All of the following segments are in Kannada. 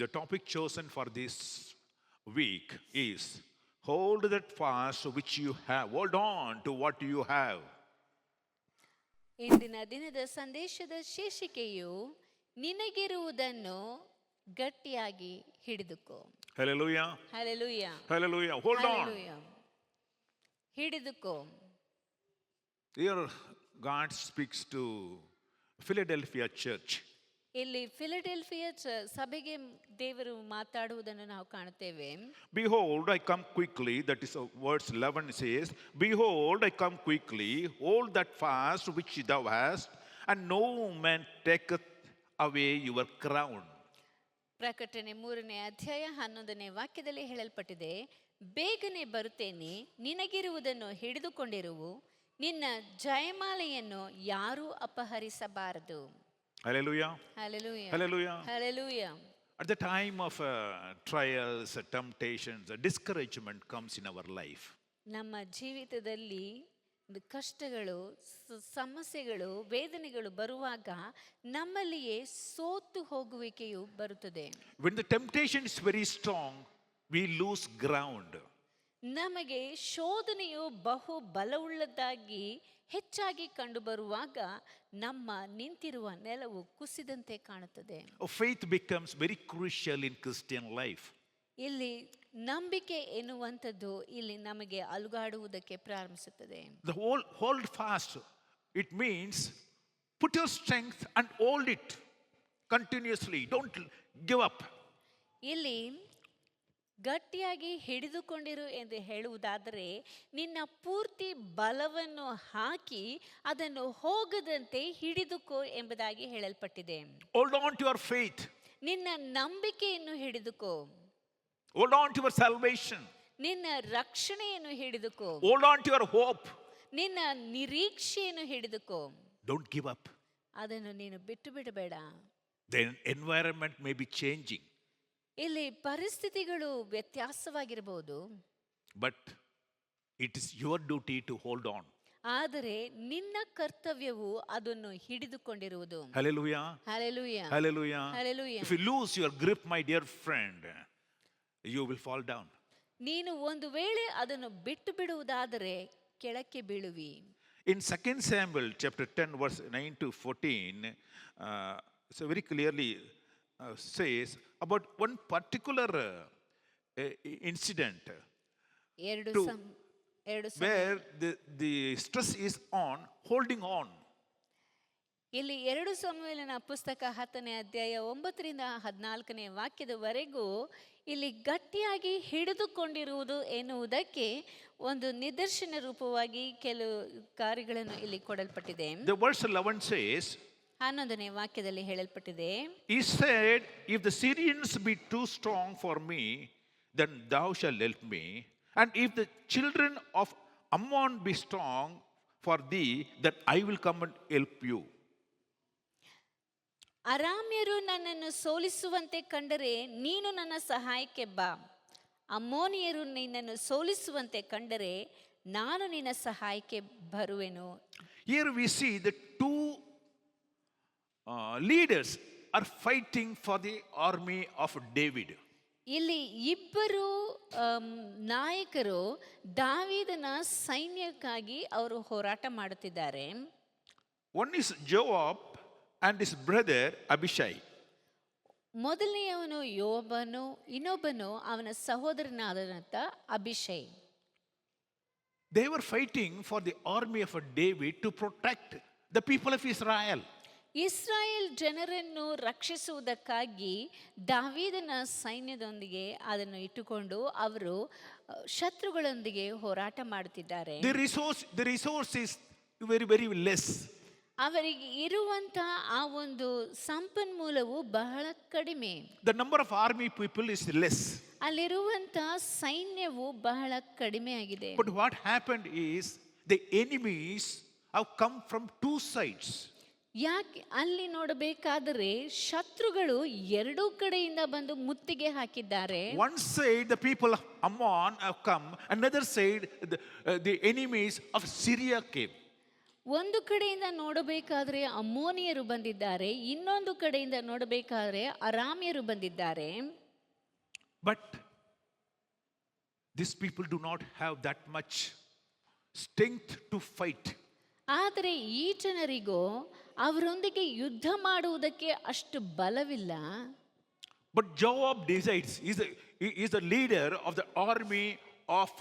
the topic chosen for this week is hold that fast which you have. Hold on to what you have. ಇಂದಿನ ದಿನದ ಸಂದೇಶದ ಶೀರ್ಷಿಕೆಯು ನಿನಗಿರುವುದನ್ನು ಗಟ್ಟಿಯಾಗಿ ಹಿಡಿದುಕೋ. Hallelujah. Hallelujah. Hallelujah. Hold on. Hallelujah. ಹಿಡಿದುಕೋ. Here God speaks to Philadelphia church. ಇಲ್ಲಿ ಫಿಲಡೆಲ್ಫಿಯಾ ಸಭೆಗೆ ದೇವರು ಮಾತಾಡುವುದನ್ನು ನಾವು ಕಾಣುತ್ತೇವೆ. Behold, I come quickly. That is verse 11 says, Behold, I come quickly. Hold that fast which thou hast, and no man taketh away your crown. ಪ್ರಕಟಣೆ 3ನೇ ಅಧ್ಯಾಯ 11ನೇ ವಾಕ್ಯದಲ್ಲಿ ಹೇಳಲ್ಪಟ್ಟಿದೆ, ಬೇಗನೆ ಬರುತ್ತೇನೆ, ನಿನಗಿರುವುದನ್ನು ಹಿಡಿದುಕೊಂಡಿರುವು, ನಿನ್ನ ಜಯಮಾಲೆಯನ್ನು ಯಾರೂ ಅಪಹರಿಸಬಾರದು. Hallelujah. Hallelujah. Hallelujah. Hallelujah. At the time of trials, temptations, discouragement comes in our life. ನಮ್ಮ ಜೀವಿತದಲ್ಲಿ ಕಷ್ಟಗಳು, ಸಮಸ್ಯೆಗಳು, ವೇದನೆಗಳು ಬರುವಾಗ ನಮ್ಮಲ್ಲಿಯೇ ಸೋತು ಹೋಗುವಿಕೆಯು ಬರುತ್ತದೆ. When the temptation is very strong, we lose ground. ನಮಗೆ ಶೋಧನೆಯು ಬಹು ಬಲವುಳ್ಳದ್ದಾಗಿ ಹೆಚ್ಚಾಗಿ ಕಂಡುಬರುವಾಗ ನಮ್ಮ ನಿಂತಿರುವ ನೆಲವು ಕುಸಿದಂತೆ ಕಾಣುತ್ತದೆ. Faith becomes very crucial in Christian life. ಇಲ್ಲಿ ನಂಬಿಕೆ ಎನ್ನುವಂಥದ್ದು ಇಲ್ಲಿ ನಮಗೆ ಅಲುಗಾಡುವುದಕ್ಕೆ ಪ್ರಾರಂಭಿಸುತ್ತದೆ. The whole hold fast, it means put your strength and hold it continuously. Don't give up. ಇಲ್ಲಿ ಗಟ್ಟಿಯಾಗಿ ಹಿಡಿದುಕೊಂಡಿರು ಎಂದು ಹೇಳುವುದಾದರೆ ನಿನ್ನ ಪೂರ್ತಿ ಬಲವನ್ನು ಹಾಕಿ ಅದನ್ನು ಹೋಗದಂತೆ ಹಿಡಿದುಕೋ ಎಂಬುದಾಗಿ ಹೇಳಲ್ಪಟ್ಟಿದೆ. Hold on to your faith. ನಿನ್ನ ನಂಬಿಕೆಯನ್ನು ಹಿಡಿದುಕೋ. Hold on to your salvation. ನಿನ್ನ ರಕ್ಷಣೆಯನ್ನು ಹಿಡಿದುಕೋ. Hold on to your hope. ನಿನ್ನ ನಿರೀಕ್ಷೆಯನ್ನು ಹಿಡಿದುಕೋ. Don't give up. ಅದನ್ನು ನೀನು ಬಿಟ್ಟು ಬಿಡಬೇಡ. The environment may be changing. ಇಲ್ಲಿ ಪರಿಸ್ಥಿತಿಗಳು ವ್ಯತ್ಯಾಸವಾಗಿರಬಹುದು. But it is your duty to hold on. ಆದರೆ ನಿನ್ನ ಕರ್ತವ್ಯವು ಅದನ್ನು ಹಿಡಿದುಕೊಂಡಿರುವುದು. Hallelujah. Hallelujah. Hallelujah. Hallelujah. If you lose your grip, my dear friend, you will fall down. ನೀನು ಒಂದು ವೇಳೆ ಅದನ್ನು ಬಿಟ್ಟು ಬಿಡುವುದಾದರೆ ಕೆಳಕ್ಕೆ ಬೀಳುವಿ. In 2 Samuel chapter 10 verse 9 to 14, so very clearly says about one particular incident where the stress is on holding on. ಇಲ್ಲಿ 2 ಸಮುವೇಲನ ಪುಸ್ತಕ 10ನೇ ಅಧ್ಯಾಯ 9ರಿಂದ 14ನೇ ವಾಕ್ಯದವರೆಗೂ ಇಲ್ಲಿ ಗಟ್ಟಿಯಾಗಿ ಹಿಡಿದುಕೊಂಡಿರುವುದು ಎನ್ನುವುದಕ್ಕೆ ಒಂದು ನಿದರ್ಶನ ರೂಪವಾಗಿ ಕೆಲವು ಕಾರ್ಯಗಳನ್ನು ಇಲ್ಲಿ ಕೊಡಲ್ಪಟ್ಟಿದೆ. The verse 11 says, 11ನೇ ವಾಕ್ಯದಲ್ಲಿ ಹೇಳಲ್ಪಟ್ಟಿದೆ, He said, If the Syrians be too strong for me, then thou shalt help me. And if the children of Ammon be strong for thee, then I will come and help you. ಅರಾಮ್ಯರು ನನ್ನನ್ನು ಸೋಲಿಸುವಂತೆ ಕಂಡರೆ ನೀನು ನನ್ನ ಸಹಾಯಕ್ಕೆ ಬಾ. ಅಮ್ಮೋನಿಯರು ನಿನ್ನನ್ನು ಸೋಲಿಸುವಂತೆ ಕಂಡರೆ ನಾನು ನಿನ್ನ ಸಹಾಯಕ್ಕೆ ಬರುವೆನು. Here we see the two leaders are fighting for the army of David. ಇಲ್ಲಿ ಇಬ್ಬರು ನಾಯಕರು ದಾವೀದನ ಸೈನ್ಯಕ್ಕಾಗಿ ಅವರು ಹೋರಾಟ ಮಾಡುತ್ತಿದ್ದಾರೆ. One is Joab and his brother Abishai. ಮೊದಲನೆಯವನು ಯೋಬನು, ಇನ್ನೊಬ್ಬನು ಅವನ ಸಹೋದರನಾದಂಥ ಅಭಿಷೈ. They were fighting for the army of David to protect the people of Israel. Israel ಜನರನ್ನು ರಕ್ಷಿಸುವುದಕ್ಕಾಗಿ ದಾವೀದನ ಸೈನ್ಯದೊಂದಿಗೆ ಅದನ್ನು ಇಟ್ಟುಕೊಂಡು ಅವರು ಶತ್ರುಗಳೊಂದಿಗೆ ಹೋರಾಟ ಮಾಡುತ್ತಿದ್ದಾರೆ. The resource is very, very less. ಅವರಿಗೆ ಇರುವಂತ ಆ ಒಂದು ಸಂಪನ್ಮೂಲವು ಬಹಳ ಕಡಿಮೆ. The number of army people is less. ಅಲ್ಲಿರುವಂತ ಸೈನ್ಯವು ಬಹಳ ಕಡಿಮೆ ಆಗಿದೆ. But what happened is the enemies have come from two sides. ಯಾಕೆ ಅಲ್ಲಿ ನೋಡಬೇಕಾದರೆ ಶತ್ರುಗಳು ಎರಡೂ ಕಡೆಯಿಂದ ಬಂದು ಮುತ್ತಿಗೆ ಹಾಕಿದ್ದಾರೆ. One side the people of Ammon have come, another side the enemies of Syria came. ಒಂದು ಕಡೆಯಿಂದ ನೋಡಬೇಕಾದ್ರೆ ಅಮ್ಮೋನಿಯರು ಬಂದಿದ್ದಾರೆ, ಇನ್ನೊಂದು ಕಡೆಯಿಂದ ನೋಡಬೇಕಾದ್ರೆ ಅರಾಮ್ಯರು ಬಂದಿದ್ದಾರೆ. But these people do not have that much strength to fight. ಆದರೆ ಈ ಜನರಿಗೂ ಅವರೊಂದಿಗೆ ಯುದ್ಧ ಮಾಡುವುದಕ್ಕೆ ಅಷ್ಟು ಬಲವಿಲ್ಲ. But Joab decides, he is the leader of the army of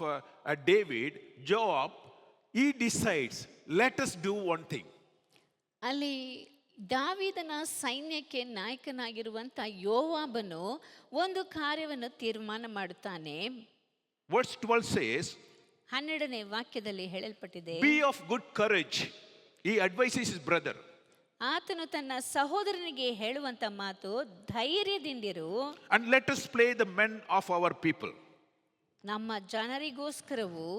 David. Joab, he decides, let us do one thing. ಅಲ್ಲಿ ದಾವೀದನ ಸೈನ್ಯಕ್ಕೆ ನಾಯಕನಾಗಿರುವಂತ ಯೋವಾಬನು ಒಂದು ಕಾರ್ಯವನ್ನು ತೀರ್ಮಾನ ಮಾಡುತ್ತಾನೆ. Verse 12 says, 12ನೇ ವಾಕ್ಯದಲ್ಲಿ ಹೇಳಲ್ಪಟ್ಟಿದೆ, be of good courage. He advises his brother. ಆತನು ತನ್ನ ಸಹೋದರನಿಗೆ ಹೇಳುವಂತ ಮಾತು, ಧೈರ್ಯದಿಂದಿರು, and let us slay the men of our people. ನಮ್ಮ ಜನರಿಗೋಸ್ಕರವು,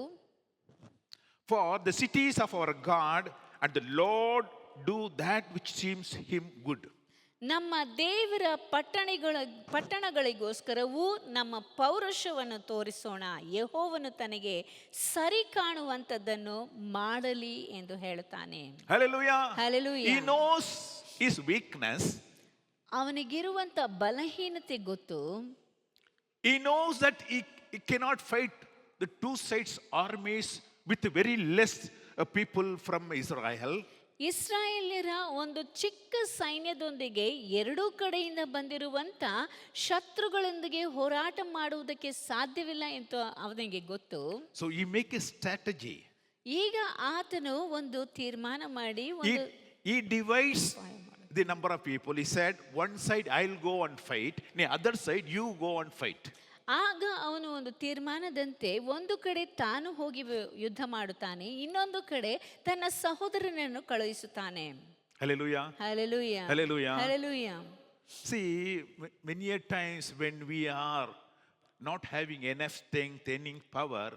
for the cities of our God, and the Lord do that which seems him good. ನಮ್ಮ ದೇವರ ಪಟ್ಟಣಗಳಿಗೋಸ್ಕರವೂ ನಮ್ಮ ಪೌರುಷವನ್ನು ತೋರಿಸೋಣ, ಯೆಹೋವನು ತನಗೆ ಸರಿ ಕಾಣುವಂಥದ್ದನ್ನು ಮಾಡಲಿ ಎಂದು ಹೇಳುತ್ತಾನೆ. Hallelujah. Hallelujah. He knows his weakness. ಅವನಿಗಿರುವಂತ ಬಲಹೀನತೆ ಗೊತ್ತು. He knows that he cannot fight the two sides armies with very less people from Israel. ಇಸ್ರಾಯೇಲ್ಯರ ಒಂದು ಚಿಕ್ಕ ಸೈನ್ಯದೊಂದಿಗೆ ಎರಡೂ ಕಡೆಯಿಂದ ಬಂದಿರುವಂತ ಶತ್ರುಗಳೊಂದಿಗೆ ಹೋರಾಟ ಮಾಡುವುದಕ್ಕೆ ಸಾಧ್ಯವಿಲ್ಲ ಅಂತ ಅವನಿಗೆ ಗೊತ್ತು. So he make a strategy. ಈಗ ಆತನು ಒಂದು ತೀರ್ಮಾನ ಮಾಡಿ he divides the number of people. He said, one side I'll go and fight, the other side you go and fight. ಆಗ ಅವನು ಒಂದು ತೀರ್ಮಾನದಂತೆ ಒಂದು ಕಡೆ ತಾನು ಹೋಗಿ ಯುದ್ಧ ಮಾಡುತ್ತಾನೆ, ಇನ್ನೊಂದು ಕಡೆ ತನ್ನ ಸಹೋದರನನ್ನು ಕಳುಹಿಸುತ್ತಾನೆ. Hallelujah. Hallelujah. Hallelujah. Hallelujah. See, many a times when we are not having enough strength, any power,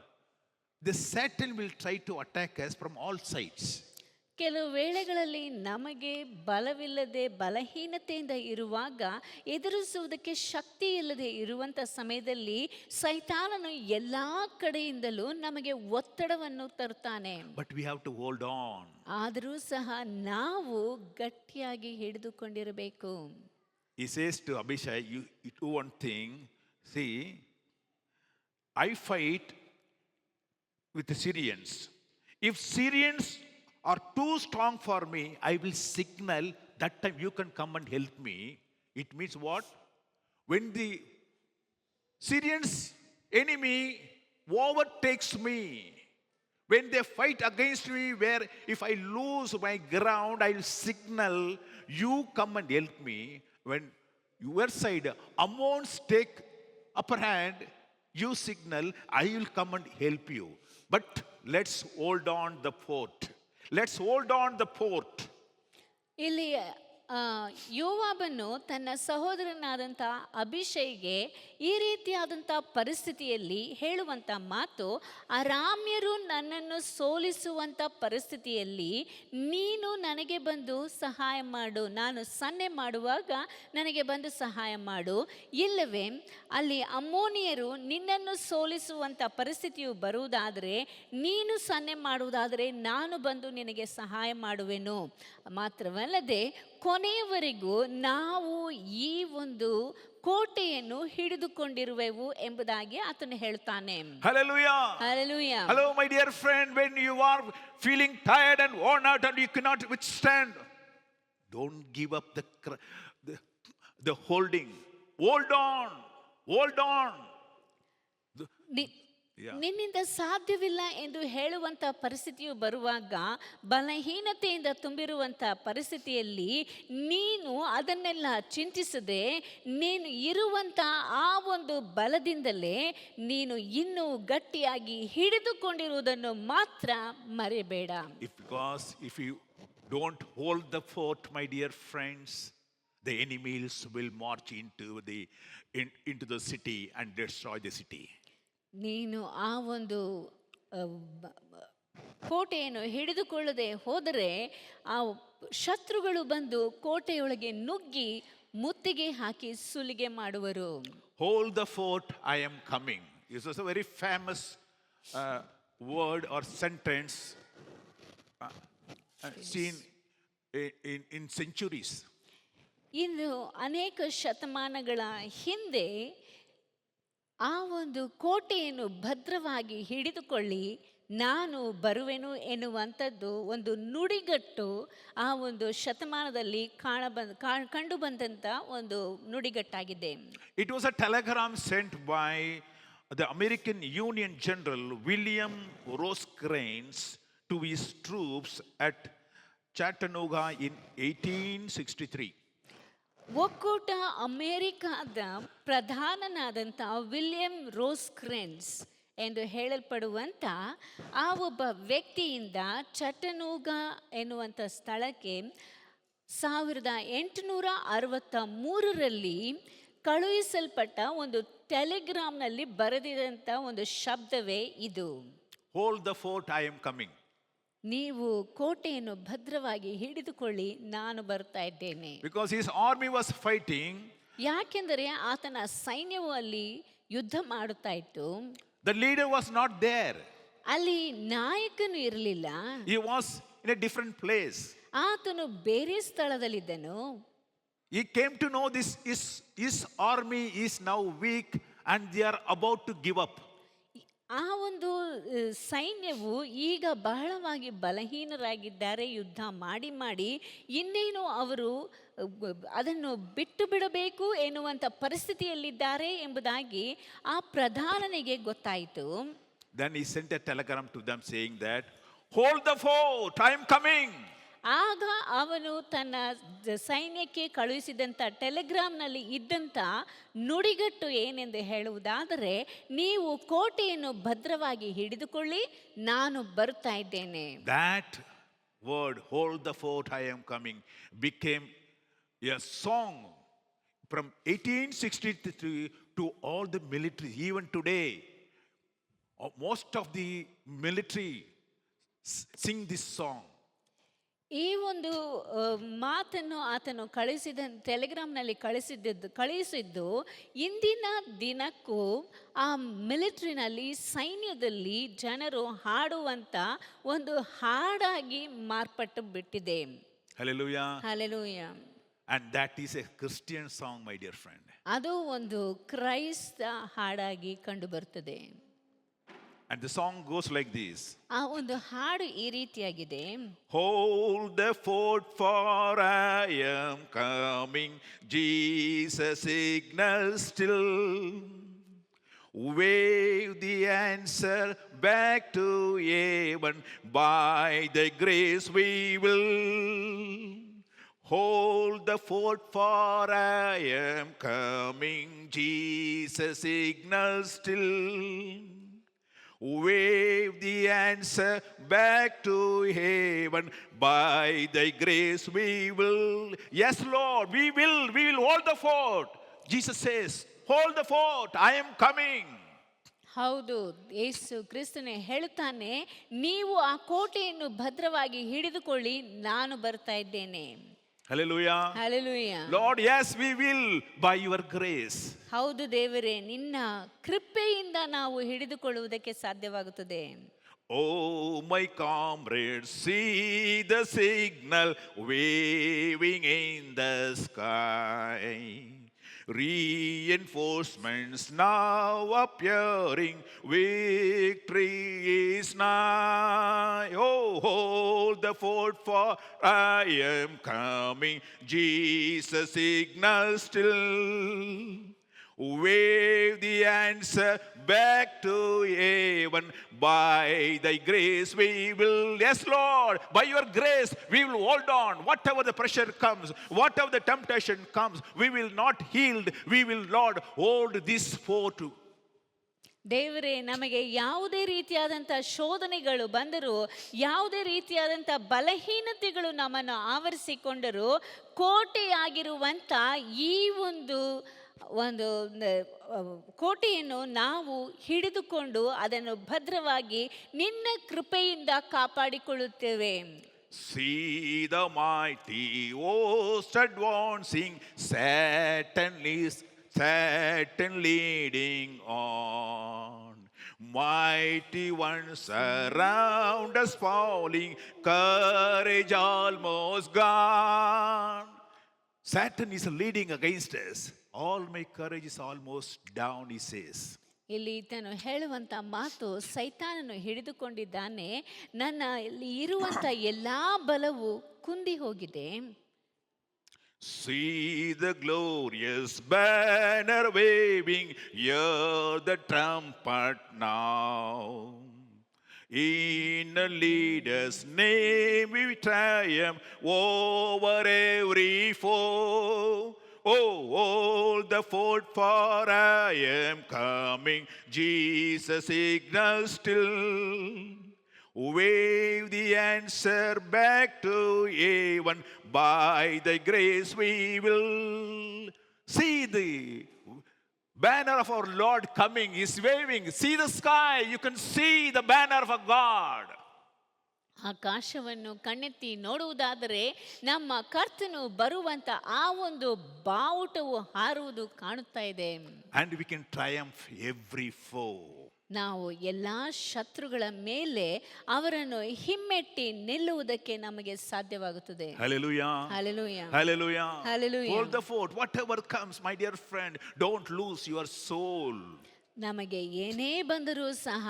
the Satan will try to attack us from all sides. ಕೆಲವು ವೇಳೆಗಳಲ್ಲಿ ನಮಗೆ ಬಲವಿಲ್ಲದೆ ಬಲಹೀನತೆಯಿಂದ ಇರುವಾಗ, ಎದುರಿಸುವುದಕ್ಕೆ ಶಕ್ತಿ ಇಲ್ಲದೆ ಇರುವಂಥ ಸಮಯದಲ್ಲಿ ಸೈತಾನನು ಎಲ್ಲ ಕಡೆಯಿಂದಲೂ ನಮಗೆ ಒತ್ತಡವನ್ನು ತರುತ್ತಾನೆ. But we have to hold on. ಆದರೂ ಸಹ ನಾವು ಗಟ್ಟಿಯಾಗಿ ಹಿಡಿದುಕೊಂಡಿರಬೇಕು. He says to Abishai, you do one thing. See, I fight with the Syrians. If Syrians are too strong for me, I will signal, that time you can come and help me. It means what? When the Syrians enemy overtakes me, when they fight against me, where if I lose my ground, I will signal, you come and help me. When your side Ammons take upper hand, you signal, I will come and help you. But let's hold on the fort. Let's hold on the fort. ಇಲ್ಲಿ ಯೋವಾಬನು ತನ್ನ ಸಹೋದರನಾದಂಥ ಅಭಿಷೈಗೆ ಈ ರೀತಿಯಾದಂಥ ಪರಿಸ್ಥಿತಿಯಲ್ಲಿ ಹೇಳುವಂಥ ಮಾತು, ಅರಾಮ್ಯರು ನನ್ನನ್ನು ಸೋಲಿಸುವಂಥ ಪರಿಸ್ಥಿತಿಯಲ್ಲಿ ನೀನು ನನಗೆ ಬಂದು ಸಹಾಯ ಮಾಡು, ನಾನು ಸನ್ನೆ ಮಾಡುವಾಗ ನನಗೆ ಬಂದು ಸಹಾಯ ಮಾಡು. ಇಲ್ಲವೇ ಅಲ್ಲಿ ಅಮ್ಮೋನಿಯರು ನಿನ್ನನ್ನು ಸೋಲಿಸುವಂಥ ಪರಿಸ್ಥಿತಿಯು ಬರುವುದಾದರೆ, ನೀನು ಸನ್ನೆ ಮಾಡುವುದಾದರೆ ನಾನು ಬಂದು ನಿನಗೆ ಸಹಾಯ ಮಾಡುವೆನು. ಮಾತ್ರವಲ್ಲದೆ ಕೊನೆಯವರೆಗೂ ನಾವು ಈ ಒಂದು ಕೋಟೆಯನ್ನು ಹಿಡಿದುಕೊಂಡಿರುವೆವು ಎಂಬುದಾಗಿ ಆತನು ಹೇಳ್ತಾನೆ. Hallelujah. Hallelujah. Hello, my dear friend. When you are feeling tired and worn out and you cannot withstand, don't give up the holding. Hold on. Hold on. ನಿನ್ನಿಂದ ಸಾಧ್ಯವಿಲ್ಲ ಎಂದು ಹೇಳುವಂಥ ಪರಿಸ್ಥಿತಿಯು ಬರುವಾಗ, ಬಲಹೀನತೆಯಿಂದ ತುಂಬಿರುವಂಥ ಪರಿಸ್ಥಿತಿಯಲ್ಲಿ ನೀನು ಅದನ್ನೆಲ್ಲ ಚಿಂತಿಸದೆ, ನೀನು ಇರುವಂಥ ಆ ಒಂದು ಬಲದಿಂದಲೇ ನೀನು ಇನ್ನೂ ಗಟ್ಟಿಯಾಗಿ ಹಿಡಿದುಕೊಂಡಿರುವುದನ್ನು ಮಾತ್ರ ಮರೆಯಬೇಡ. Because if you don't hold the fort, my dear friends, the enemies will march into the city and destroy the city. ನೀನು ಆ ಒಂದು ಕೋಟೆಯನ್ನು ಹಿಡಿದುಕೊಳ್ಳದೆ ಹೋದರೆ ಆ ಶತ್ರುಗಳು ಬಂದು ಕೋಟೆಯೊಳಗೆ ನುಗ್ಗಿ ಮುತ್ತಿಗೆ ಹಾಕಿ ಸುಲಿಗೆ ಮಾಡುವರು. Hold the fort, I am coming. This is a very famous word or sentence. seen in centuries. ಇನ್ನು ಅನೇಕ ಶತಮಾನಗಳ ಹಿಂದೆ ಆ ಒಂದು ಕೋಟೆಯನ್ನು ಭದ್ರವಾಗಿ ಹಿಡಿದುಕೊಳ್ಳಿ, ನಾನು ಬರುವೆನು ಎನ್ನುವಂಥದ್ದು ಒಂದು ನುಡಿಗಟ್ಟು ಆ ಒಂದು ಶತಮಾನದಲ್ಲಿ ಕಂಡು ಬಂದಂಥ ಒಂದು ನುಡಿಗಟ್ಟಾಗಿದೆ. It was a telegram sent by the American Union General William Rosecrans to his troops at Chattanooga in 1863. ಒಕ್ಕೂಟ ಅಮೇರಿಕಾದ ಪ್ರಧಾನನಾದಂಥ ವಿಲಿಯಂ ರೋಸ್ಕ್ರೆನ್ಸ್ ಎಂದು ಹೇಳಲ್ಪಡುವಂಥ ಆ ಒಬ್ಬ ವ್ಯಕ್ತಿಯಿಂದ ಚಟನೂಗಾ ಎನ್ನುವಂಥ ಸ್ಥಳಕ್ಕೆ 1863ರಲ್ಲಿ ಕಳುಹಿಸಲ್ಪಟ್ಟ ಒಂದು ಟೆಲಿಗ್ರಾಮ್ನಲ್ಲಿ ಬರೆದಿದಂಥ ಒಂದು ಶಬ್ದವೇ ಇದು. Hold the fort, I am coming. ನೀವು ಕೋಟೆಯನ್ನು ಭದ್ರವಾಗಿ ಹಿಡಿದುಕೊಳ್ಳಿ, ನಾನು ಬರ್ತಾ ಇದ್ದೇನೆ. Because his army was fighting. ಯಾಕೆಂದರೆ ಆತನ ಸೈನ್ಯವು ಅಲ್ಲಿ ಯುದ್ಧ ಮಾಡುತ್ತಾ ಇತ್ತು. The leader was not there. ಅಲ್ಲಿ ನಾಯಕನು ಇರಲಿಲ್ಲ. He was in a different place. ಆತನು ಬೇರೆ ಸ್ಥಳದಲ್ಲಿದ್ದನು. He came to know his army is now weak and they are about to give up. ಆ ಒಂದು ಸೈನ್ಯವು ಈಗ ಬಹಳವಾಗಿ ಬಲಹೀನರಾಗಿದ್ದಾರೆ, ಯುದ್ಧ ಮಾಡಿ ಮಾಡಿ ಇನ್ನೇನು ಅವರು ಅದನ್ನು ಬಿಟ್ಟು ಬಿಡಬೇಕು ಎನ್ನುವಂಥ ಪರಿಸ್ಥಿತಿಯಲ್ಲಿದ್ದಾರೆ ಎಂಬುದಾಗಿ ಆ ಪ್ರಧಾನನಿಗೆ ಗೊತ್ತಾಯಿತು. Then he sent a telegram to them saying that, hold the fort, I am coming. ಆಗ ಅವನು ತನ್ನ ಸೈನ್ಯಕ್ಕೆ ಕಳುಹಿಸಿದಂಥ ಟೆಲಿಗ್ರಾಮ್ನಲ್ಲಿ ಇದ್ದಂಥ ನುಡಿಗಟ್ಟು ಏನೆಂದು ಹೇಳುವುದಾದರೆ, ನೀವು ಕೋಟೆಯನ್ನು ಭದ್ರವಾಗಿ ಹಿಡಿದುಕೊಳ್ಳಿ, ನಾನು ಬರ್ತಾ ಇದ್ದೇನೆ. That word, hold the fort, I am coming, became a song from 1863 to all the military. Even today, most of the military sing this song. ಈ ಒಂದು ಮಾತನ್ನು ಆತನು ಟೆಲಿಗ್ರಾಮ್ನಲ್ಲಿ ಕಳಿಸಿದ್ದು ಇಂದಿನ ದಿನಕ್ಕೂ ಆ ಮಿಲಿಟರಿನಲ್ಲಿ, ಸೈನ್ಯದಲ್ಲಿ ಜನರು ಹಾಡುವಂಥ ಒಂದು ಹಾಡಾಗಿ ಮಾರ್ಪಟ್ಟು ಬಿಟ್ಟಿದೆ. Hallelujah. Hallelujah. And that is a Christian song, my dear friend. ಅದು ಒಂದು ಕ್ರೈಸ್ತ ಹಾಡಾಗಿ ಕಂಡು ಬರ್ತದೆ. And the song goes like this. ಆ ಒಂದು ಹಾಡು ಈ ರೀತಿಯಾಗಿದೆ. Hold the fort, for I am coming, Jesus signal still. Wave the answer back to heaven, by the grace we will. Hold the fort, for I am coming, Jesus signal still. Wave the answer back to heaven, by thy grace we will. Yes, Lord, we will hold the fort. Jesus says, hold the fort, I am coming. ಹೌದು, ಯೇಸು ಕ್ರಿಸ್ತನೇ ಹೇಳುತ್ತಾನೆ, ನೀವು ಆ ಕೋಟೆಯನ್ನು ಭದ್ರವಾಗಿ ಹಿಡಿದುಕೊಳ್ಳಿ, ನಾನು ಬರ್ತಾ ಇದ್ದೇನೆ. Hallelujah. Hallelujah. Lord, yes, we will by your grace. ಹೌದು ದೇವರೇ, ನಿನ್ನ ಕೃಪೆಯಿಂದ ನಾವು ಹಿಡಿದುಕೊಳ್ಳುವುದಕ್ಕೆ ಸಾಧ್ಯವಾಗುತ್ತದೆ. Oh, my comrades, see the signal waving in the sky. Reinforcements now appearing, victory is nigh. Oh, hold the fort, for I am coming, Jesus signal still. Wave the answer back to heaven, by thy grace we will. Yes, Lord, by your grace we will hold on. Whatever the pressure comes, whatever the temptation comes, we will not yield. We will, Lord, hold this fort. ದೇವರೇ, ನಮಗೆ ಯಾವುದೇ ರೀತಿಯಾದಂಥ ಶೋಧನೆಗಳು ಬಂದರೂ, ಯಾವುದೇ ರೀತಿಯಾದಂಥ ಬಲಹೀನತೆಗಳು ನಮ್ಮನ್ನು ಆವರಿಸಿಕೊಂಡರೂ, ಕೋಟೆಯಾಗಿರುವಂಥ ಈ ಒಂದು ಕೋಟೆಯನ್ನು ನಾವು ಹಿಡಿದುಕೊಂಡು ಅದನ್ನು ಭದ್ರವಾಗಿ ನಿನ್ನ ಕೃಪೆಯಿಂದ ಕಾಪಾಡಿಕೊಳ್ಳುತ್ತೇವೆ. See the mighty host advancing, Satan leading on. Mighty ones around us falling, courage almost gone. Satan is leading against us. All my courage is almost down, he says. ಇಲ್ಲಿ ಈತನು ಹೇಳುವಂತ ಮಾತು, ಸೈತಾನನು ಹಿಡಿದುಕೊಂಡಿದ್ದಾನೆ, ನನ್ನ ಇಲ್ಲಿ ಇರುವಂತ ಎಲ್ಲಾ ಬಲವು ಕುಂದಿ ಹೋಗಿದೆ. See the glorious banner waving, hear the trumpet now. In a leader's name we triumph over every foe. Oh, all the fought for I am coming, Jesus signals still. Wave the answer back to heaven, by thy grace we will. See the banner of our Lord coming, is waving. See the sky, you can see the banner of our God. ಆಕಾಶವನ್ನು ಕಣ್ಣೆತ್ತಿ ನೋಡುವುದಾದರೆ ನಮ್ಮ ಕರ್ತನು ಬರುವಂತ ಆ ಒಂದು ಬಾವುಟವು ಹಾರುವುದು ಕಾಣುತ್ತಾ ಇದೆ. And we can triumph every foe. ನಾವು ಎಲ್ಲಾ ಶತ್ರುಗಳ ಮೇಲೆ ಅವರನ್ನು ಹಿಮ್ಮೆಟ್ಟಿ ನಿಲ್ಲುವುದಕ್ಕೆ ನಮಗೆ ಸಾಧ್ಯವಾಗುತ್ತದೆ. Hallelujah. Hallelujah. Hallelujah. Hallelujah. Hold the fort. Whatever comes, my dear friend, don't lose your soul. ನಮಗೆ ಏನೇ ಬಂದರೂ ಸಹ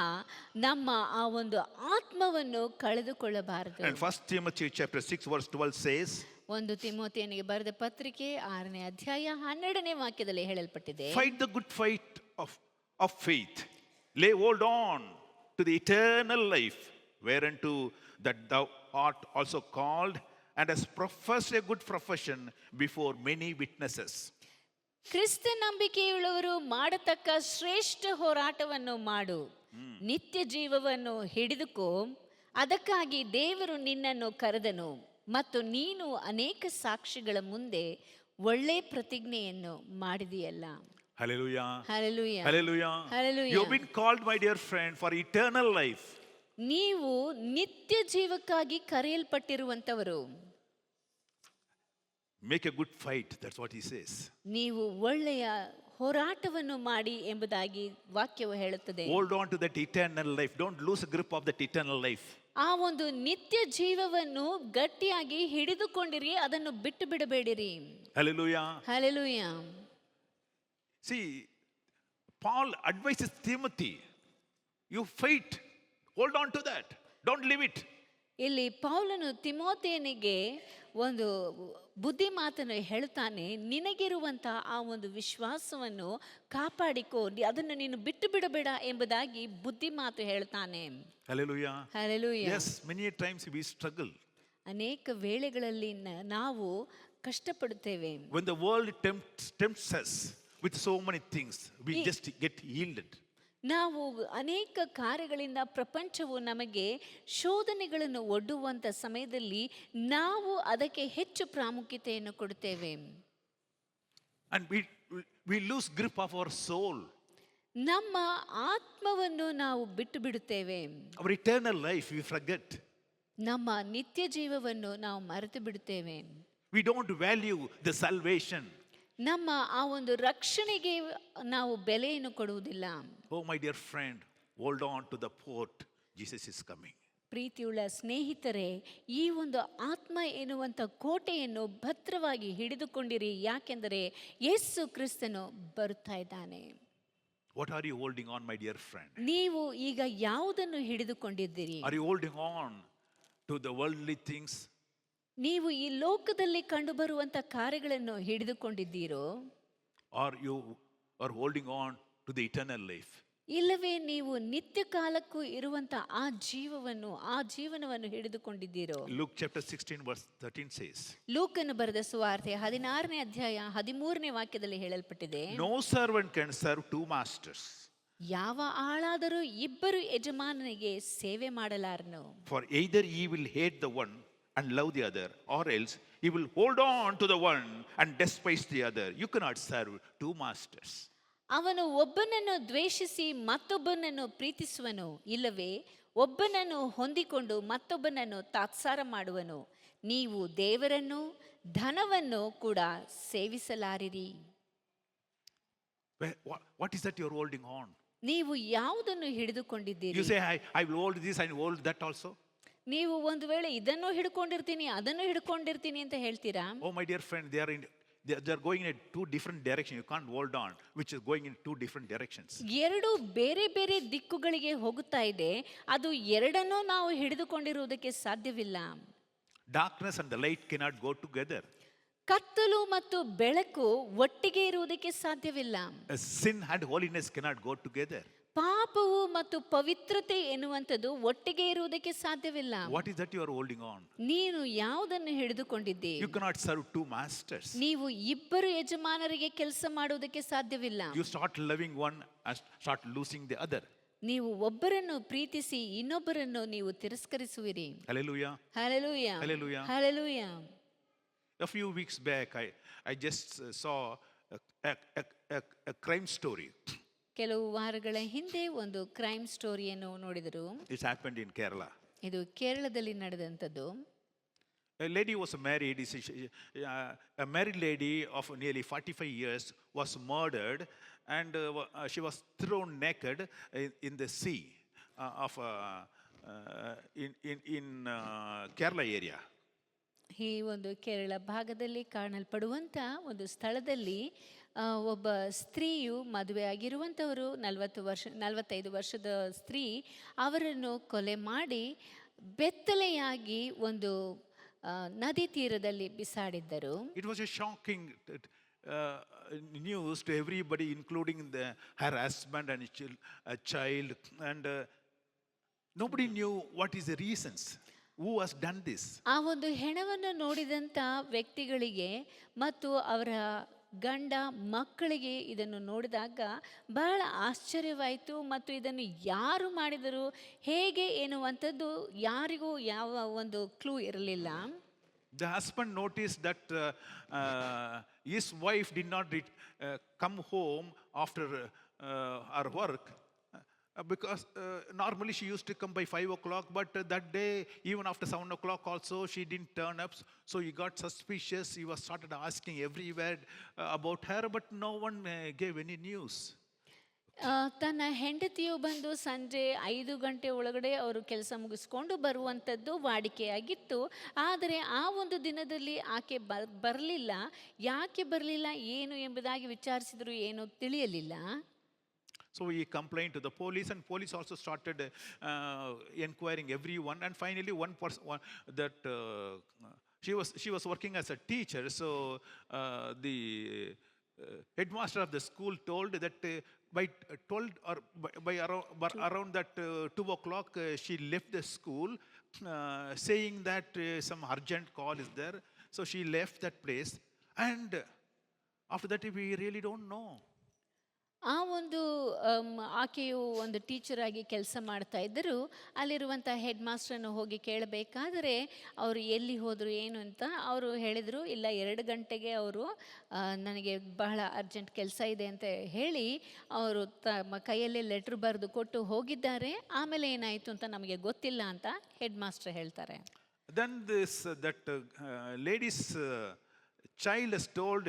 ನಮ್ಮ ಆ ಒಂದು ಆತ್ಮವನ್ನು ಕಳೆದುಕೊಳ್ಳಬಾರದು. And 1 Timothy chapter 6 verse 12 says, ಒಂದು ತಿಮೋಥೆಯನಿಗೆ ಬರೆದ ಪತ್ರಿಕೆ 6ನೇ ಅಧ್ಯಾಯ 12ನೇ ವಾಕ್ಯದಲ್ಲಿ ಹೇಳಲ್ಪಟ್ಟಿದೆ, fight the good fight of faith. Lay hold on to the eternal life, whereunto that thou art also called, and hast professed a good profession before many witnesses. ಕ್ರಿಸ್ತ ನಂಬಿಕೆಯುಳ್ಳವರು ಮಾಡತಕ್ಕ ಶ್ರೇಷ್ಠ ಹೋರಾಟವನ್ನು ಮಾಡು, ನಿತ್ಯ ಜೀವವನ್ನು ಹಿಡಿದುಕೋ, ಅದಕ್ಕಾಗಿ ದೇವರು ನಿನ್ನನ್ನು ಕರೆದನು ಮತ್ತು ನೀನು ಅನೇಕ ಸಾಕ್ಷಿಗಳ ಮುಂದೆ ಒಳ್ಳೆ ಪ್ರತಿಜ್ಞೆಯನ್ನು ಮಾಡಿದೆಯಲ್ಲ. Hallelujah. Hallelujah. Hallelujah. Hallelujah. You've been called, my dear friend, for eternal life. ನೀವು ನಿತ್ಯ ಜೀವಕ್ಕಾಗಿ ಕರೆಯಲ್ಪಟ್ಟಿರುವಂತವರು. Make a good fight, that's what he says. ನೀವು ಒಳ್ಳೆಯ ಹೋರಾಟವನ್ನು ಮಾಡಿ ಎಂಬುದಾಗಿ ವಾಕ್ಯವು ಹೇಳುತ್ತದೆ. Hold on to that eternal life. Don't lose a grip of that eternal life. ಆ ಒಂದು ನಿತ್ಯ ಜೀವವನ್ನು ಗಟ್ಟಿಯಾಗಿ ಹಿಡಿದುಕೊಂಡಿರಿ, ಅದನ್ನು ಬಿಟ್ಟು ಬಿಡಬೇಡಿರಿ. Hallelujah. Hallelujah. See, Paul advises Timothy, you fight, hold on to that, don't leave it. ಇಲ್ಲಿ ಪೌಲನು ತಿಮೋಥೆಯನಿಗೆ ಒಂದು ಬುದ್ಧಿ ಮಾತನ್ನು ಹೇಳ್ತಾನೆ, ನಿನಗಿರುವಂತಹ ಆ ಒಂದು ವಿಶ್ವಾಸವನ್ನು ಕಾಪಾಡಿಕೋ, ಅದನ್ನು ನೀನು ಬಿಟ್ಟು ಬಿಡಬೇಡ ಎಂಬುದಾಗಿ ಬುದ್ಧಿ ಮಾತು ಹೇಳ್ತಾನೆ. Hallelujah. Hallelujah. Yes, many times we struggle. ಅನೇಕ ವೇಳೆಗಳಲ್ಲಿ ನಾವು ಕಷ್ಟಪಡುತ್ತೇವೆ. When the world tempts us with so many things, we just get yielded. ನಾವು ಅನೇಕ ಕಾರ್ಯಗಳಿಂದ ಪ್ರಪಂಚವು ನಮಗೆ ಶೋಧನೆಗಳನ್ನು ಒಡ್ಡುವಂಥ ಸಮಯದಲ್ಲಿ ನಾವು ಅದಕ್ಕೆ ಹೆಚ್ಚು ಪ್ರಾಮುಖ್ಯತೆಯನ್ನು ಕೊಡುತ್ತೇವೆ. And we lose grip of our soul. ನಮ್ಮ ಆತ್ಮವನ್ನು ನಾವು ಬಿಟ್ಟು ಬಿಡುತ್ತೇವೆ. Our eternal life we forget. ನಮ್ಮ ನಿತ್ಯ ಜೀವವನ್ನು ನಾವು ಮರೆತು ಬಿಡುತ್ತೇವೆ. We don't value the salvation. ನಮ್ಮ ಆ ಒಂದು ರಕ್ಷಣೆಗೆ ನಾವು ಬೆಲೆಯನ್ನು ಕೊಡುವುದಿಲ್ಲ. Oh my dear friend, hold on to the fort. Jesus is coming. ಪ್ರೀತಿಯುಳ್ಳ ಸ್ನೇಹಿತರೆ, ಈ ಒಂದು ಆತ್ಮ ಎನ್ನುವಂಥ ಕೋಟೆಯನ್ನು ಭದ್ರವಾಗಿ ಹಿಡಿದುಕೊಂಡಿರಿ, ಯಾಕೆಂದರೆ ಯೇಸು ಕ್ರಿಸ್ತನು ಬರುತ್ತಾ ಇದ್ದಾನೆ. What are you holding on, my dear friend? ನೀವು ಈಗ ಯಾವುದನ್ನು ಹಿಡಿದುಕೊಂಡಿದ್ದೀರಿ? Are you holding on to the worldly things? ನೀವು ಈ ಲೋಕದಲ್ಲಿ ಕಂಡುಬರುವಂಥ ಕಾರ್ಯಗಳನ್ನು ಹಿಡಿದುಕೊಂಡಿದ್ದೀರೋ, or you are holding on to the eternal life? ಇಲ್ಲವೇ ನೀವು ನಿತ್ಯ ಕಾಲಕ್ಕೂ ಇರುವಂಥ ಆ ಜೀವನವನ್ನು ಹಿಡಿದುಕೊಂಡಿದ್ದೀರೋ? Luke chapter 16 verse 13 says, ಲೂಕನು ಬರೆದ ಸುವಾರ್ತೆ 16ನೇ ಅಧ್ಯಾಯ 13ನೇ ವಾಕ್ಯದಲ್ಲಿ ಹೇಳಲ್ಪಟ್ಟಿದೆ, no servant can serve two masters. ಯಾವ ಆಳಾದರೂ ಇಬ್ಬರು ಯಜಮಾನನಿಗೆ ಸೇವೆ ಮಾಡಲಾರನು. For either he will hate the one and love the other, or else he will hold on to the one and despise the other. You cannot serve two masters. ಅವನು ಒಬ್ಬನನ್ನು ದ್ವೇಷಿಸಿ ಮತ್ತೊಬ್ಬನನ್ನು ಪ್ರೀತಿಸುವನು, ಇಲ್ಲವೇ ಒಬ್ಬನನ್ನು ಹೊಂದಿಕೊಂಡು ಮತ್ತೊಬ್ಬನನ್ನು ತಾತ್ಸಾರ ಮಾಡುವನು. ನೀವು ದೇವರನ್ನು ಧನವನ್ನು ಕೂಡ ಸೇವಿಸಲಾರಿರಿ. What is that you are holding on? ನೀವು ಯಾವುದನ್ನು ಹಿಡಿದುಕೊಂಡಿದ್ದೀರಿ? You say, I will hold this and hold that also. ನೀವು ಒಂದು ವೇಳೆ ಇದನ್ನು ಹಿಡ್ಕೊಂಡಿರ್ತೀನಿ ಅದನ್ನು ಹಿಡ್ಕೊಂಡಿರ್ತೀನಿ ಅಂತ ಹೇಳ್ತೀರಾ? Oh, my dear friend, they are going in two different directions. You can't hold on, which is going in two different directions. ಎರಡು ಬೇರೆ ಬೇರೆ ದಿಕ್ಕುಗಳಿಗೆ ಹೋಗುತ್ತಾ ಇದೆ. ಅದು ಎರಡನ್ನೂ ನಾವು ಹಿಡಿದುಕೊಂಡಿರುವುದಕ್ಕೆ ಸಾಧ್ಯವಿಲ್ಲ. Darkness and the light cannot go together. ಕತ್ತಲು ಮತ್ತು ಬೆಳಕು ಒಟ್ಟಿಗೆ ಇರುವುದಕ್ಕೆ ಸಾಧ್ಯವಿಲ್ಲ. Sin and holiness cannot go together. ಪಾಪವು ಮತ್ತು ಪವಿತ್ರತೆ ಎನ್ನುವಂಥದ್ದು ಒಟ್ಟಿಗೆ ಇರುವುದಕ್ಕೆ ಸಾಧ್ಯವಿಲ್ಲ. What is that you are holding on? ನೀನು ಯಾವುದನ್ನು ಹಿಡಿದುಕೊಂಡಿದ್ದಿ? You cannot serve two masters. ನೀವು ಇಬ್ಬರು ಯಜಮಾನರಿಗೆ ಕೆಲಸ ಮಾಡುವುದಕ್ಕೆ ಸಾಧ್ಯವಿಲ್ಲ. You start loving one and start losing the other. ನೀವು ಒಬ್ಬರನ್ನು ಪ್ರೀತಿಸಿ ಇನ್ನೊಬ್ಬರನ್ನು ನೀವು ತಿರಸ್ಕರಿಸುವಿರಿ. Hallelujah. Hallelujah, Hallelujah. Hallelujah. A few weeks back, I just saw a crime story. ಕೆಲವು ವಾರಗಳ ಹಿಂದೆ ಒಂದು ಕ್ರೈಮ್ ಸ್ಟೋರಿಯನ್ನು ನೋಡಿದರು. It happened in Kerala. ಇದು ಕೇರಳದಲ್ಲಿ ನಡೆದಂಥದ್ದು. A lady was married. A married lady of nearly 45 years was murdered, and she was thrown naked in the sea in Kerala area. ಈ ಒಂದು ಕೇರಳ ಭಾಗದಲ್ಲಿ ಕಾಣಲ್ಪಡುವಂಥ ಒಂದು ಸ್ಥಳದಲ್ಲಿ ಒಬ್ಬ ಸ್ತ್ರೀಯು ಮದುವೆ ಆಗಿರುವಂಥವರು 45 ವರ್ಷದ ಸ್ತ್ರೀ ಅವರನ್ನು ಕೊಲೆ ಮಾಡಿ ಬೆತ್ತಲೆಯಾಗಿ ಒಂದು ನದಿ ತೀರದಲ್ಲಿ ಬಿಸಾಡಿದ್ದರು. It was a shocking news to everybody, including her husband and a child, and nobody knew what is the reasons. Who has done this? ಆ ಒಂದು ಹೆಣವನ್ನು ನೋಡಿದಂಥ ವ್ಯಕ್ತಿಗಳಿಗೆ ಮತ್ತು ಅವರ ಗಂಡ ಮಕ್ಕಳಿಗೆ ಇದನ್ನು ನೋಡಿದಾಗ ಬಹಳ ಆಶ್ಚರ್ಯವಾಯಿತು. ಮತ್ತು ಇದನ್ನು ಯಾರು ಮಾಡಿದರು, ಹೇಗೆ ಎನ್ನುವಂಥದ್ದು ಯಾರಿಗೂ ಯಾವ ಒಂದು ಕ್ಲೂ ಇರಲಿಲ್ಲ. The husband noticed that his wife did not come home after her work. Because normally she used to come by 5 o'clock, but that day, even after 7 o'clock also, she didn't turn up. So he got suspicious. He was started asking everywhere about her, but no one gave any news. ತನ್ನ ಹೆಂಡತಿಯು ಬಂದು ಸಂಜೆ 5 ಗಂಟೆ ಒಳಗಡೆ ಅವರು ಕೆಲಸ ಮುಗಿಸ್ಕೊಂಡು ಬರುವಂಥದ್ದು ವಾಡಿಕೆಯಾಗಿತ್ತು. ಆದರೆ ಆ ಒಂದು ದಿನದಲ್ಲಿ ಆಕೆ ಬರಲಿಲ್ಲ. ಯಾಕೆ ಬರಲಿಲ್ಲ ಏನು ಎಂಬುದಾಗಿ ವಿಚಾರಿಸಿದ್ರು, ಏನೂ ತಿಳಿಯಲಿಲ್ಲ. So he complained to the police, and police also started inquiring everyone. And finally, one person that she was working as a teacher. So the headmaster of the school told that by 12 or by around that 2 o'clock, she left the school, saying that some urgent call is there. So she left that place, and after that we really don't know. ಆ ಒಂದು ಆಕೆಯು ಒಂದು ಟೀಚರ್ ಆಗಿ ಕೆಲಸ ಮಾಡ್ತಾ ಇದ್ದರು. ಅಲ್ಲಿರುವಂಥ ಹೆಡ್ ಮಾಸ್ಟರನ್ನು ಹೋಗಿ ಕೇಳಬೇಕಾದರೆ ಅವರು ಎಲ್ಲಿ ಹೋದರು ಏನು ಅಂತ ಅವರು ಹೇಳಿದರು, ಇಲ್ಲ 2 ಗಂಟೆಗೆ ಅವರು ನನಗೆ ಬಹಳ ಅರ್ಜೆಂಟ್ ಕೆಲಸ ಇದೆ ಅಂತ ಹೇಳಿ ಅವರು ತಮ್ಮ ಕೈಯಲ್ಲೇ ಲೆಟ್ರ್ ಬರೆದು ಕೊಟ್ಟು ಹೋಗಿದ್ದಾರೆ. ಆಮೇಲೆ ಏನಾಯಿತು ಅಂತ ನಮಗೆ ಗೊತ್ತಿಲ್ಲ ಅಂತ ಹೆಡ್ ಮಾಸ್ಟರ್ ಹೇಳ್ತಾರೆ. Then that lady's child has told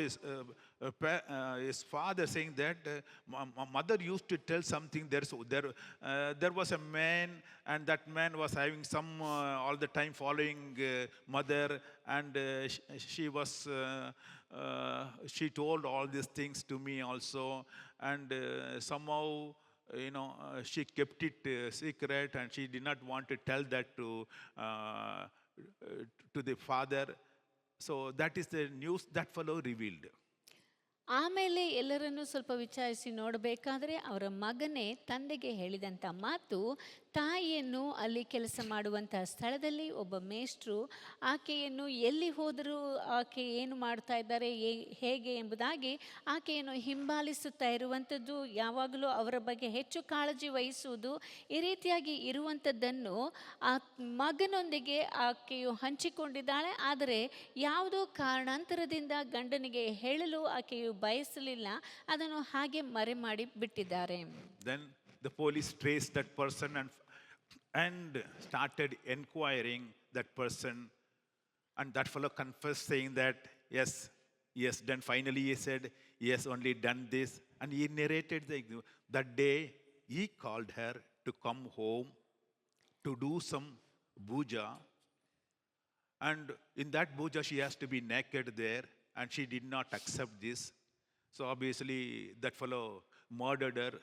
his father, saying that mother used to tell something. There was a man, and that man was having some all the time following mother, and she told all these things to me also, and somehow she kept it secret, and she did not want to tell that to the father. So that is the news that fellow revealed. ಆಮೇಲೆ ಎಲ್ಲರನ್ನೂ ಸ್ವಲ್ಪ ವಿಚಾರಿಸಿ ನೋಡಬೇಕಾದ್ರೆ ಅವರ ಮಗನೇ ತಂದೆಗೆ ಹೇಳಿದಂಥ ಮಾತು, ತಾಯಿಯನ್ನು ಅಲ್ಲಿ ಕೆಲಸ ಮಾಡುವಂಥ ಸ್ಥಳದಲ್ಲಿ ಒಬ್ಬ ಮೇಷ್ಟ್ರು ಆಕೆಯನ್ನು ಎಲ್ಲಿ ಹೋದರೂ ಆಕೆ ಏನು ಮಾಡ್ತಾ ಇದ್ದಾರೆ ಹೇಗೆ ಎಂಬುದಾಗಿ ಆಕೆಯನ್ನು ಹಿಂಬಾಲಿಸುತ್ತಾ ಇರುವಂಥದ್ದು, ಯಾವಾಗಲೂ ಅವರ ಬಗ್ಗೆ ಹೆಚ್ಚು ಕಾಳಜಿ ವಹಿಸುವುದು, ಈ ರೀತಿಯಾಗಿ ಇರುವಂಥದ್ದನ್ನು ಆ ಮಗನೊಂದಿಗೆ ಆಕೆಯು ಹಂಚಿಕೊಂಡಿದ್ದಾಳೆ. ಆದರೆ ಯಾವುದೋ ಕಾರಣಾಂತರದಿಂದ ಗಂಡನಿಗೆ ಹೇಳಲು ಆಕೆಯು ಬಯಸಲಿಲ್ಲ, ಅದನ್ನು ಹಾಗೆ ಮರೆ ಮಾಡಿ ಬಿಟ್ಟಿದ್ದಾರೆ. Then the police traced that person and started inquiring that person, and that fellow confessed, saying that yes done. Finally he said, yes, only done this, and he narrated that day he called her to come home to do some puja. And in that puja, she has to be naked there, and she did not accept this. So obviously, that fellow murdered her.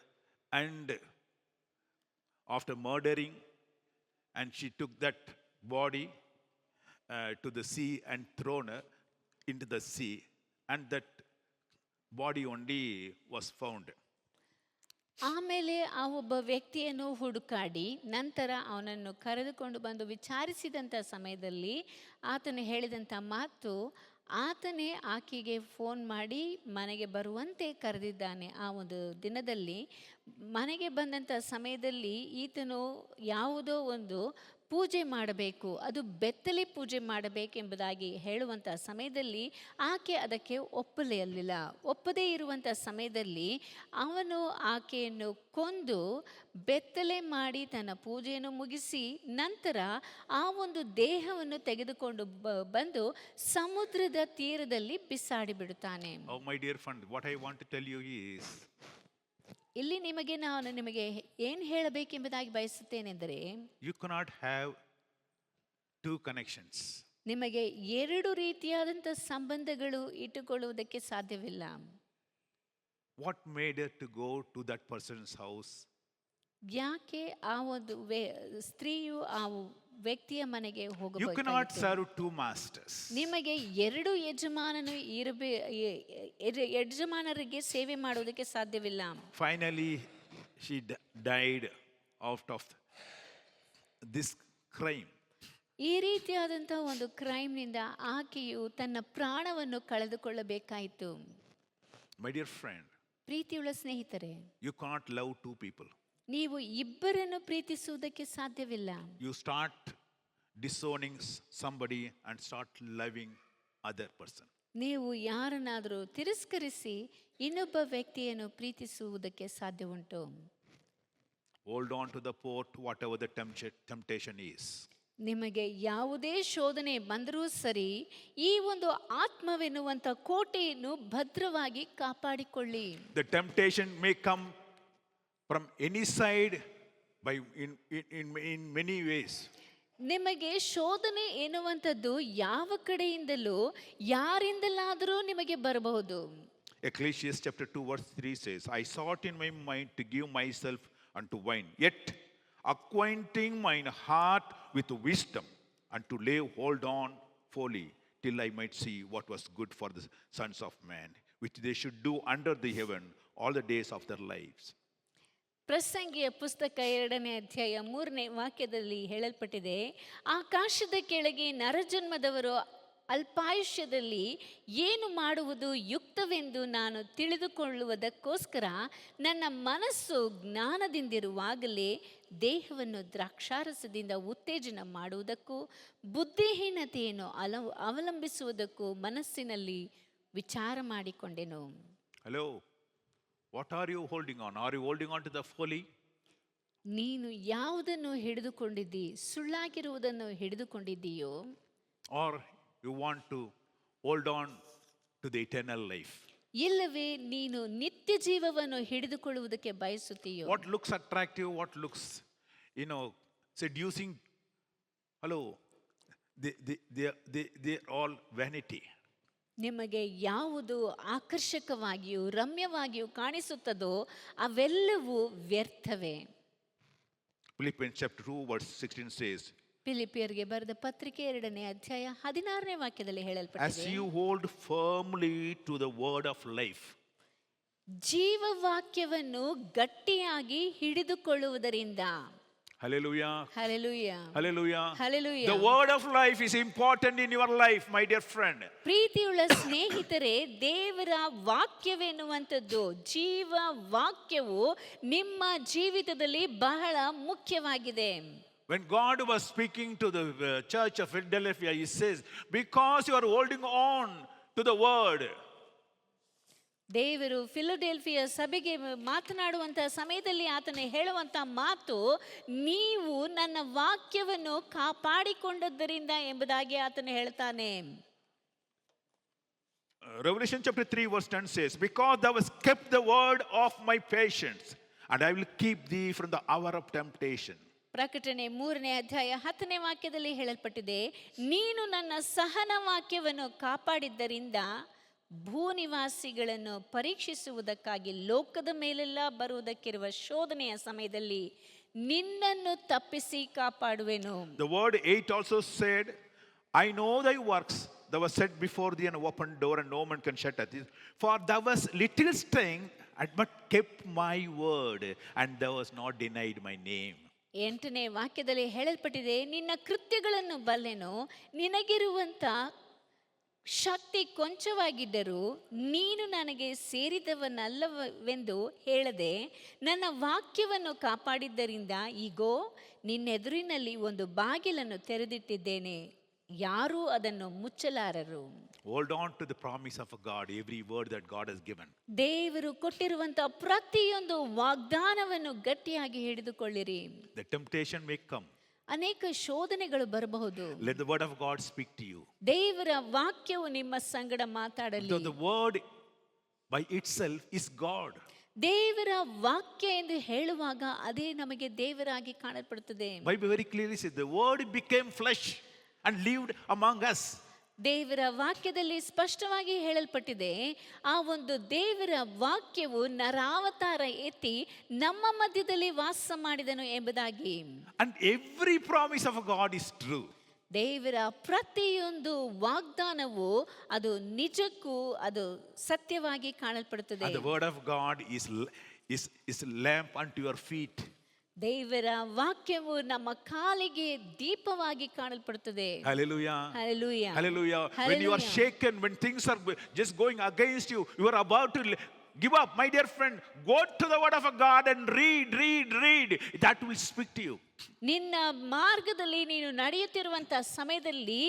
And after murdering, and she took that body to the sea and thrown her into the sea. And that body only was found. ಆಮೇಲೆ ಆ ಒಬ್ಬ ವ್ಯಕ್ತಿಯನ್ನು ಹುಡುಕಾಡಿ ನಂತರ ಅವನನ್ನು ಕರೆದುಕೊಂಡು ಬಂದು ವಿಚಾರಿಸಿದಂಥ ಸಮಯದಲ್ಲಿ ಆತನು ಹೇಳಿದಂಥ ಮಾತು, ಆತನೇ ಆಕೆಗೆ ಫೋನ್ ಮಾಡಿ ಮನೆಗೆ ಬರುವಂತೆ ಕರೆದಿದ್ದಾನೆ. ಆ ಒಂದು ದಿನದಲ್ಲಿ ಮನೆಗೆ ಬಂದಂಥ ಸಮಯದಲ್ಲಿ ಈತನು ಯಾವುದೋ ಒಂದು ಪೂಜೆ ಮಾಡಬೇಕು, ಅದು ಬೆತ್ತಲೆ ಪೂಜೆ ಮಾಡಬೇಕೆಂಬುದಾಗಿ ಹೇಳುವಂಥ ಸಮಯದಲ್ಲಿ ಆಕೆ ಅದಕ್ಕೆ ಒಪ್ಪದೇ ಇರುವಂಥ ಸಮಯದಲ್ಲಿ ಅವನು ಆಕೆಯನ್ನು ಕೊಂದು ಬೆತ್ತಲೆ ಮಾಡಿ ತನ್ನ ಪೂಜೆಯನ್ನು ಮುಗಿಸಿ ನಂತರ ಆ ಒಂದು ದೇಹವನ್ನು ತೆಗೆದುಕೊಂಡು ಬಂದು ಸಮುದ್ರದ ತೀರದಲ್ಲಿ ಬಿಸಾಡಿ ಬಿಡುತ್ತಾನೆ. Oh, my dear friend, what I want to tell you is, ಇಲ್ಲಿ ನಾನು ನಿಮಗೆ ಏನು ಹೇಳಬೇಕೆಂಬುದಾಗಿ ಬಯಸುತ್ತೇನೆಂದರೆ, you cannot have two connections. ನಿಮಗೆ ಎರಡು ರೀತಿಯಾದಂಥ ಸಂಬಂಧಗಳು ಇಟ್ಟುಕೊಳ್ಳುವುದಕ್ಕೆ ಸಾಧ್ಯವಿಲ್ಲ. What made her to go to that person's house? ಯಾಕೆ ಆ ಒಂದು ಸ್ತ್ರೀಯು ಆ ವ್ಯಕ್ತಿಯ ಮನೆಗೆ You ಹೋಗಬೇಕು? cannot serve two masters. ನಿಮಗೆ ಎರಡು ಯಜಮಾನರಿಗೆ ಸೇವೆ ಮಾಡುವುದಕ್ಕೆ ಸಾಧ್ಯವಿಲ್ಲ. Finally, she died out of this crime. ಈ ರೀತಿಯಾದಂಥ ಒಂದು ಕ್ರೈಮ್ನಿಂದ ಆಕೆಯು ತನ್ನ ಪ್ರಾಣವನ್ನು ಕಳೆದುಕೊಳ್ಳಬೇಕಾಯಿತು. My dear friend, ಪ್ರೀತಿಯುಳ್ಳ ಸ್ನೇಹಿತರೆ, you cannot love two people. ನೀವು ಇಬ್ಬರನ್ನು ಪ್ರೀತಿಸುವುದಕ್ಕೆ ಸಾಧ್ಯವಿಲ್ಲ. You start disowning somebody and start loving other person. ನೀವು ಯಾರನ್ನಾದರೂ ತಿರಸ್ಕರಿಸಿ ಇನ್ನೊಬ್ಬ ವ್ಯಕ್ತಿಯನ್ನು ಪ್ರೀತಿಸುವುದಕ್ಕೆ ಸಾಧ್ಯ ಉಂಟು. Hold on to the fort, whatever the temptation is. ನಿಮಗೆ ಯಾವುದೇ ಶೋಧನೆ ಬಂದರೂ ಸರಿ, ಈ ಒಂದು ಆತ್ಮವೆನ್ನುವಂಥ ಕೋಟೆಯನ್ನು ಭದ್ರವಾಗಿ ಕಾಪಾಡಿಕೊಳ್ಳಿ. The temptation may come from any side in many ways. ನಿಮಗೆ ಶೋಧನೆ ಎನ್ನುವಂಥದ್ದು ಯಾವ ಕಡೆಯಿಂದಲೂ ಯಾರಿಂದಲಾದರೂ ನಿಮಗೆ ಬರಬಹುದು. Ecclesiastes chapter 2 verse 3 says, I sought in my mind to give myself unto wine, yet acquainting mine heart with wisdom, and to lay hold on folly, till I might see what was good for the sons of man, which they should do under the heaven all the days of their lives. ಪ್ರಸಂಗಿಯ ಪುಸ್ತಕ 2ನೇ ಅಧ್ಯಾಯ 3ನೇ ವಾಕ್ಯದಲ್ಲಿ ಹೇಳಲ್ಪಟ್ಟಿದೆ, ಆಕಾಶದ ಕೆಳಗೆ ನರಜನ್ಮದವರು ಅಲ್ಪಾಯುಷ್ಯದಲ್ಲಿ ಏನು ಮಾಡುವುದು ಯುಕ್ತವೆಂದು ನಾನು ತಿಳಿದುಕೊಳ್ಳುವುದಕ್ಕೋಸ್ಕರ ನನ್ನ ಮನಸ್ಸು ಜ್ಞಾನದಿಂದಿರುವಾಗಲೇ ದೇಹವನ್ನು ದ್ರಾಕ್ಷಾರಸದಿಂದ ಉತ್ತೇಜನ ಮಾಡುವುದಕ್ಕೂ ಬುದ್ಧಿಹೀನತೆಯನ್ನು ಅವಲಂಬಿಸುವುದಕ್ಕೂ ಮನಸ್ಸಿನಲ್ಲಿ ವಿಚಾರ ಮಾಡಿಕೊಂಡೆನು. Hello, what are you holding on? Are you holding on to the folly? ನೀನು ಯಾವುದನ್ನು ಹಿಡಿದುಕೊಂಡಿದ್ದಿ? ಸುಳ್ಳಾಗಿರುವುದನ್ನು ಹಿಡಿದುಕೊಂಡಿದ್ದೀಯೋ? Or you want to hold on to the eternal life? ಇಲ್ಲವೇ ನೀನು ನಿತ್ಯ ಜೀವವನ್ನು ಹಿಡಿದುಕೊಳ್ಳುವುದಕ್ಕೆ ಬಯಸುತ್ತೀಯೋ? What looks attractive, what looks, seducing? Hello, they're all vanity. ನಿಮಗೆ ಯಾವುದು ಆಕರ್ಷಕವಾಗಿಯೂ ರಮ್ಯವಾಗಿಯೂ ಕಾಣಿಸುತ್ತದೋ ಅವೆಲ್ಲವೂ ವ್ಯರ್ಥವೇ. Philippians chapter 2 verse 16 says, ಫಿಲಿಪಿಯರಿಗೆ ಬರೆದ ಪತ್ರಿಕೆ 2ನೇ ಅಧ್ಯಾಯ 16ನೇ ವಾಕ್ಯದಲ್ಲಿ as ಹೇಳಲ್ಪಟ್ಟಿದೆ, you hold firmly to the word of life. ಜೀವವಾಕ್ಯವನ್ನು ಗಟ್ಟಿಯಾಗಿ ಹಿಡಿದುಕೊಳ್ಳುವುದರಿಂದ. Hallelujah. Hallelujah, Hallelujah. Hallelujah. The word of life is important in your life, my dear friend. ಪ್ರೀತಿಯುಳ್ಳ ಸ್ನೇಹಿತರೆ, ದೇವರ ವಾಕ್ಯವೆನ್ನುವಂಥದ್ದು, ಜೀವ ವಾಕ್ಯವು ನಿಮ್ಮ ಜೀವಿತದಲ್ಲಿ ಬಹಳ ಮುಖ್ಯವಾಗಿದೆ. When God was speaking to the church of Philadelphia, he says, because you are holding on to the word. ದೇವರು ಫಿಲಡೆಲ್ಫಿಯ ಸಭೆಗೆ ಮಾತನಾಡುವಂಥ ಸಮಯದಲ್ಲಿ ಆತನ ಹೇಳುವಂಥ ಮಾತು, ನೀವು ನನ್ನ ವಾಕ್ಯವನ್ನು ಕಾಪಾಡಿಕೊಂಡದ್ದರಿಂದ ಎಂಬುದಾಗಿ ಆತನು ಹೇಳ್ತಾನೆ. Revelation chapter 3 verse 10 says, because thou hast kept the word of my patience, and I will keep thee from the hour of temptation. ಪ್ರಕಟಣೆ 3ನೇ ಅಧ್ಯಾಯ 10ನೇ ವಾಕ್ಯದಲ್ಲಿ ಹೇಳಲ್ಪಟ್ಟಿದೆ, ನೀನು ನನ್ನ ಸಹನ ವಾಕ್ಯವನ್ನು ಕಾಪಾಡಿದ್ದರಿಂದ ಭೂನಿವಾಸಿಗಳನ್ನು ಪರೀಕ್ಷಿಸುವುದಕ್ಕಾಗಿ ಲೋಕದ ಮೇಲೆಲ್ಲ ಬರುವುದಕ್ಕಿರುವ ಶೋಧನೆಯ ಸಮಯದಲ್ಲಿ ನಿನ್ನನ್ನು ತಪ್ಪಿಸಿ ಕಾಪಾಡುವೆನು. The word 8 also said, I know thy works, thou hast set before thee an open door, and no man can shut it. For thou hast little strength, but kept my word, and thou hast not denied my name. 8ನೇ ವಾಕ್ಯದಲ್ಲಿ ಹೇಳಲ್ಪಟ್ಟಿದೆ, ನಿನ್ನ ಕೃತ್ಯಗಳನ್ನು ಬಲ್ಲೆನು, ನಿನಗಿರುವಂಥ ಶಕ್ತಿ ಕೊಂಚವಾಗಿದ್ದರೂ ನೀನು ನನಗೆ ಸೇರಿದವನಲ್ಲವೆಂದು ಹೇಳದೆ ನನ್ನ ವಾಕ್ಯವನ್ನು ಕಾಪಾಡಿದ್ದರಿಂದ ಈಗೋ ನಿನ್ನೆದುರಿನಲ್ಲಿ ಒಂದು ಬಾಗಿಲನ್ನು ತೆರೆದಿಟ್ಟಿದ್ದೇನೆ, ಯಾರೂ ಅದನ್ನು ಮುಚ್ಚಲಾರರು. Hold on to the promise of God, every word that God has given. ದೇವರು ಕೊಟ್ಟಿರುವಂತ ಪ್ರತಿಯೊಂದು ವಾಗ್ದಾನವನ್ನು ಗಟ್ಟಿಯಾಗಿ ಹಿಡಿದುಕೊಳ್ಳಿರಿ. The temptation may come. ಅನೇಕ ಶೋಧನೆಗಳು ಬರಬಹುದು. Let the word of God speak to you. ದೇವರ ವಾಕ್ಯವು ನಿಮ್ಮ ಸಂಗಡ ಮಾತಾಡಲಿ. The word by itself is God. ದೇವರ ವಾಕ್ಯ ಎಂದು ಹೇಳುವಾಗ ಅದೇ ನಮಗೆ ದೇವರಾಗಿ ಕಾಣಲ್ಪಡುತ್ತದೆ. Bible very clearly says the word became flesh and lived among us. ದೇವರ ವಾಕ್ಯದಲ್ಲಿ ಸ್ಪಷ್ಟವಾಗಿ ಹೇಳಲ್ಪಟ್ಟಿದೆ, ಆ ಒಂದು ದೇವರ ವಾಕ್ಯವು ನರಾವತಾರ ಎತ್ತಿ ನಮ್ಮ ಮಧ್ಯದಲ್ಲಿ ವಾಸ ಮಾಡಿದನು ಎಂಬುದಾಗಿ. And every promise of God is true. ದೇವರ ಪ್ರತಿಯೊಂದು ವಾಗ್ದಾನವು ಅದು ನಿಜಕ್ಕೂ ಅದು ಸತ್ಯವಾಗಿ ಕಾಣಲ್ಪಡುತ್ತದೆ. And the word of God is lamp unto your feet. ದೇವರ ವಾಕ್ಯವು ನಮ್ಮ ಕಾಲಿಗೆ ದೀಪವಾಗಿ ಕಾಣಲ್ಪಡುತ್ತದೆ. Hallelujah. Hallelujah. Hallelujah. When you are shaken, when things are just going against you, you are about to give up. My dear friend, go to the word of God and read. That will speak to you. ನಿನ್ನ ಮಾರ್ಗದಲ್ಲಿ ನೀನು ನಡೆಯುತ್ತಿರುವಂತ ಸಮಯದಲ್ಲಿ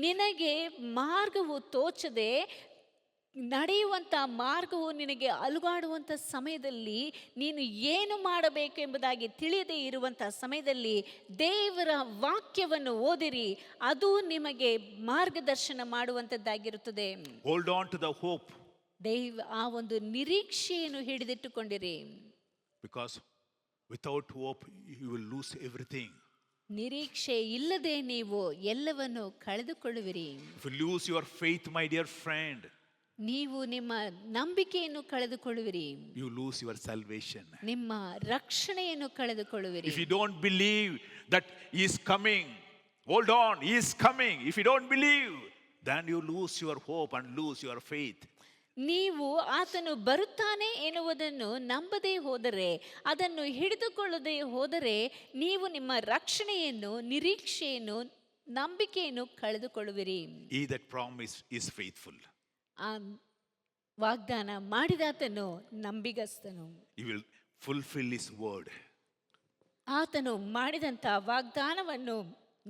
ನಿನಗೆ ಮಾರ್ಗವು ತೋಚದೆ ನಡೆಯುವಂಥ ಮಾರ್ಗವು ನಿನಗೆ ಅಲುಗಾಡುವಂಥ ಸಮಯದಲ್ಲಿ ನೀನು ಏನು ಮಾಡಬೇಕು ಎಂಬುದಾಗಿ ತಿಳಿಯದೇ ಇರುವಂಥ ಸಮಯದಲ್ಲಿ ದೇವರ ವಾಕ್ಯವನ್ನು ಓದಿರಿ, ಅದು ನಿಮಗೆ ಮಾರ್ಗದರ್ಶನ ಮಾಡುವಂಥದ್ದಾಗಿರುತ್ತದೆ. Hold on to the hope. ಆ ಒಂದು ನಿರೀಕ್ಷೆಯನ್ನು ಹಿಡಿದಿಟ್ಟುಕೊಂಡಿರಿ. Because without hope you will lose everything. ನಿರೀಕ್ಷೆ ಇಲ್ಲದೆ ನೀವು ಎಲ್ಲವನ್ನು ಕಳೆದುಕೊಳ್ಳುವಿರಿ. If you lose your faith, my dear friend, ನೀವು ನಿಮ್ಮ ನಂಬಿಕೆಯನ್ನು ಕಳೆದುಕೊಳ್ಳುವಿರಿ. You lose your salvation. ನಿಮ್ಮ ರಕ್ಷಣೆಯನ್ನು ಕಳೆದುಕೊಳ್ಳುವಿರಿ. If you don't believe that he is coming, hold on, he is coming. If you don't believe, then you lose your hope and lose your faith. ನೀವು ಆತನು ಬರುತ್ತಾನೆ ಎನ್ನುವುದನ್ನು ನಂಬದೇ ಹೋದರೆ, ಅದನ್ನು ಹಿಡಿದುಕೊಳ್ಳದೆ ಹೋದರೆ ನೀವು ನಿಮ್ಮ ರಕ್ಷಣೆಯನ್ನು, ನಿರೀಕ್ಷೆಯನ್ನು, ನಂಬಿಕೆಯನ್ನು ಕಳೆದುಕೊಳ್ಳುವಿರಿ. He that promised is faithful. ಆ ವಾಗ್ದಾನ ಮಾಡಿದಾತನು ನಂಬಿಗಸ್ತನು. He will fulfill his word. ಆತನು ಮಾಡಿದಂತ ವಾಗ್ದಾನವನ್ನು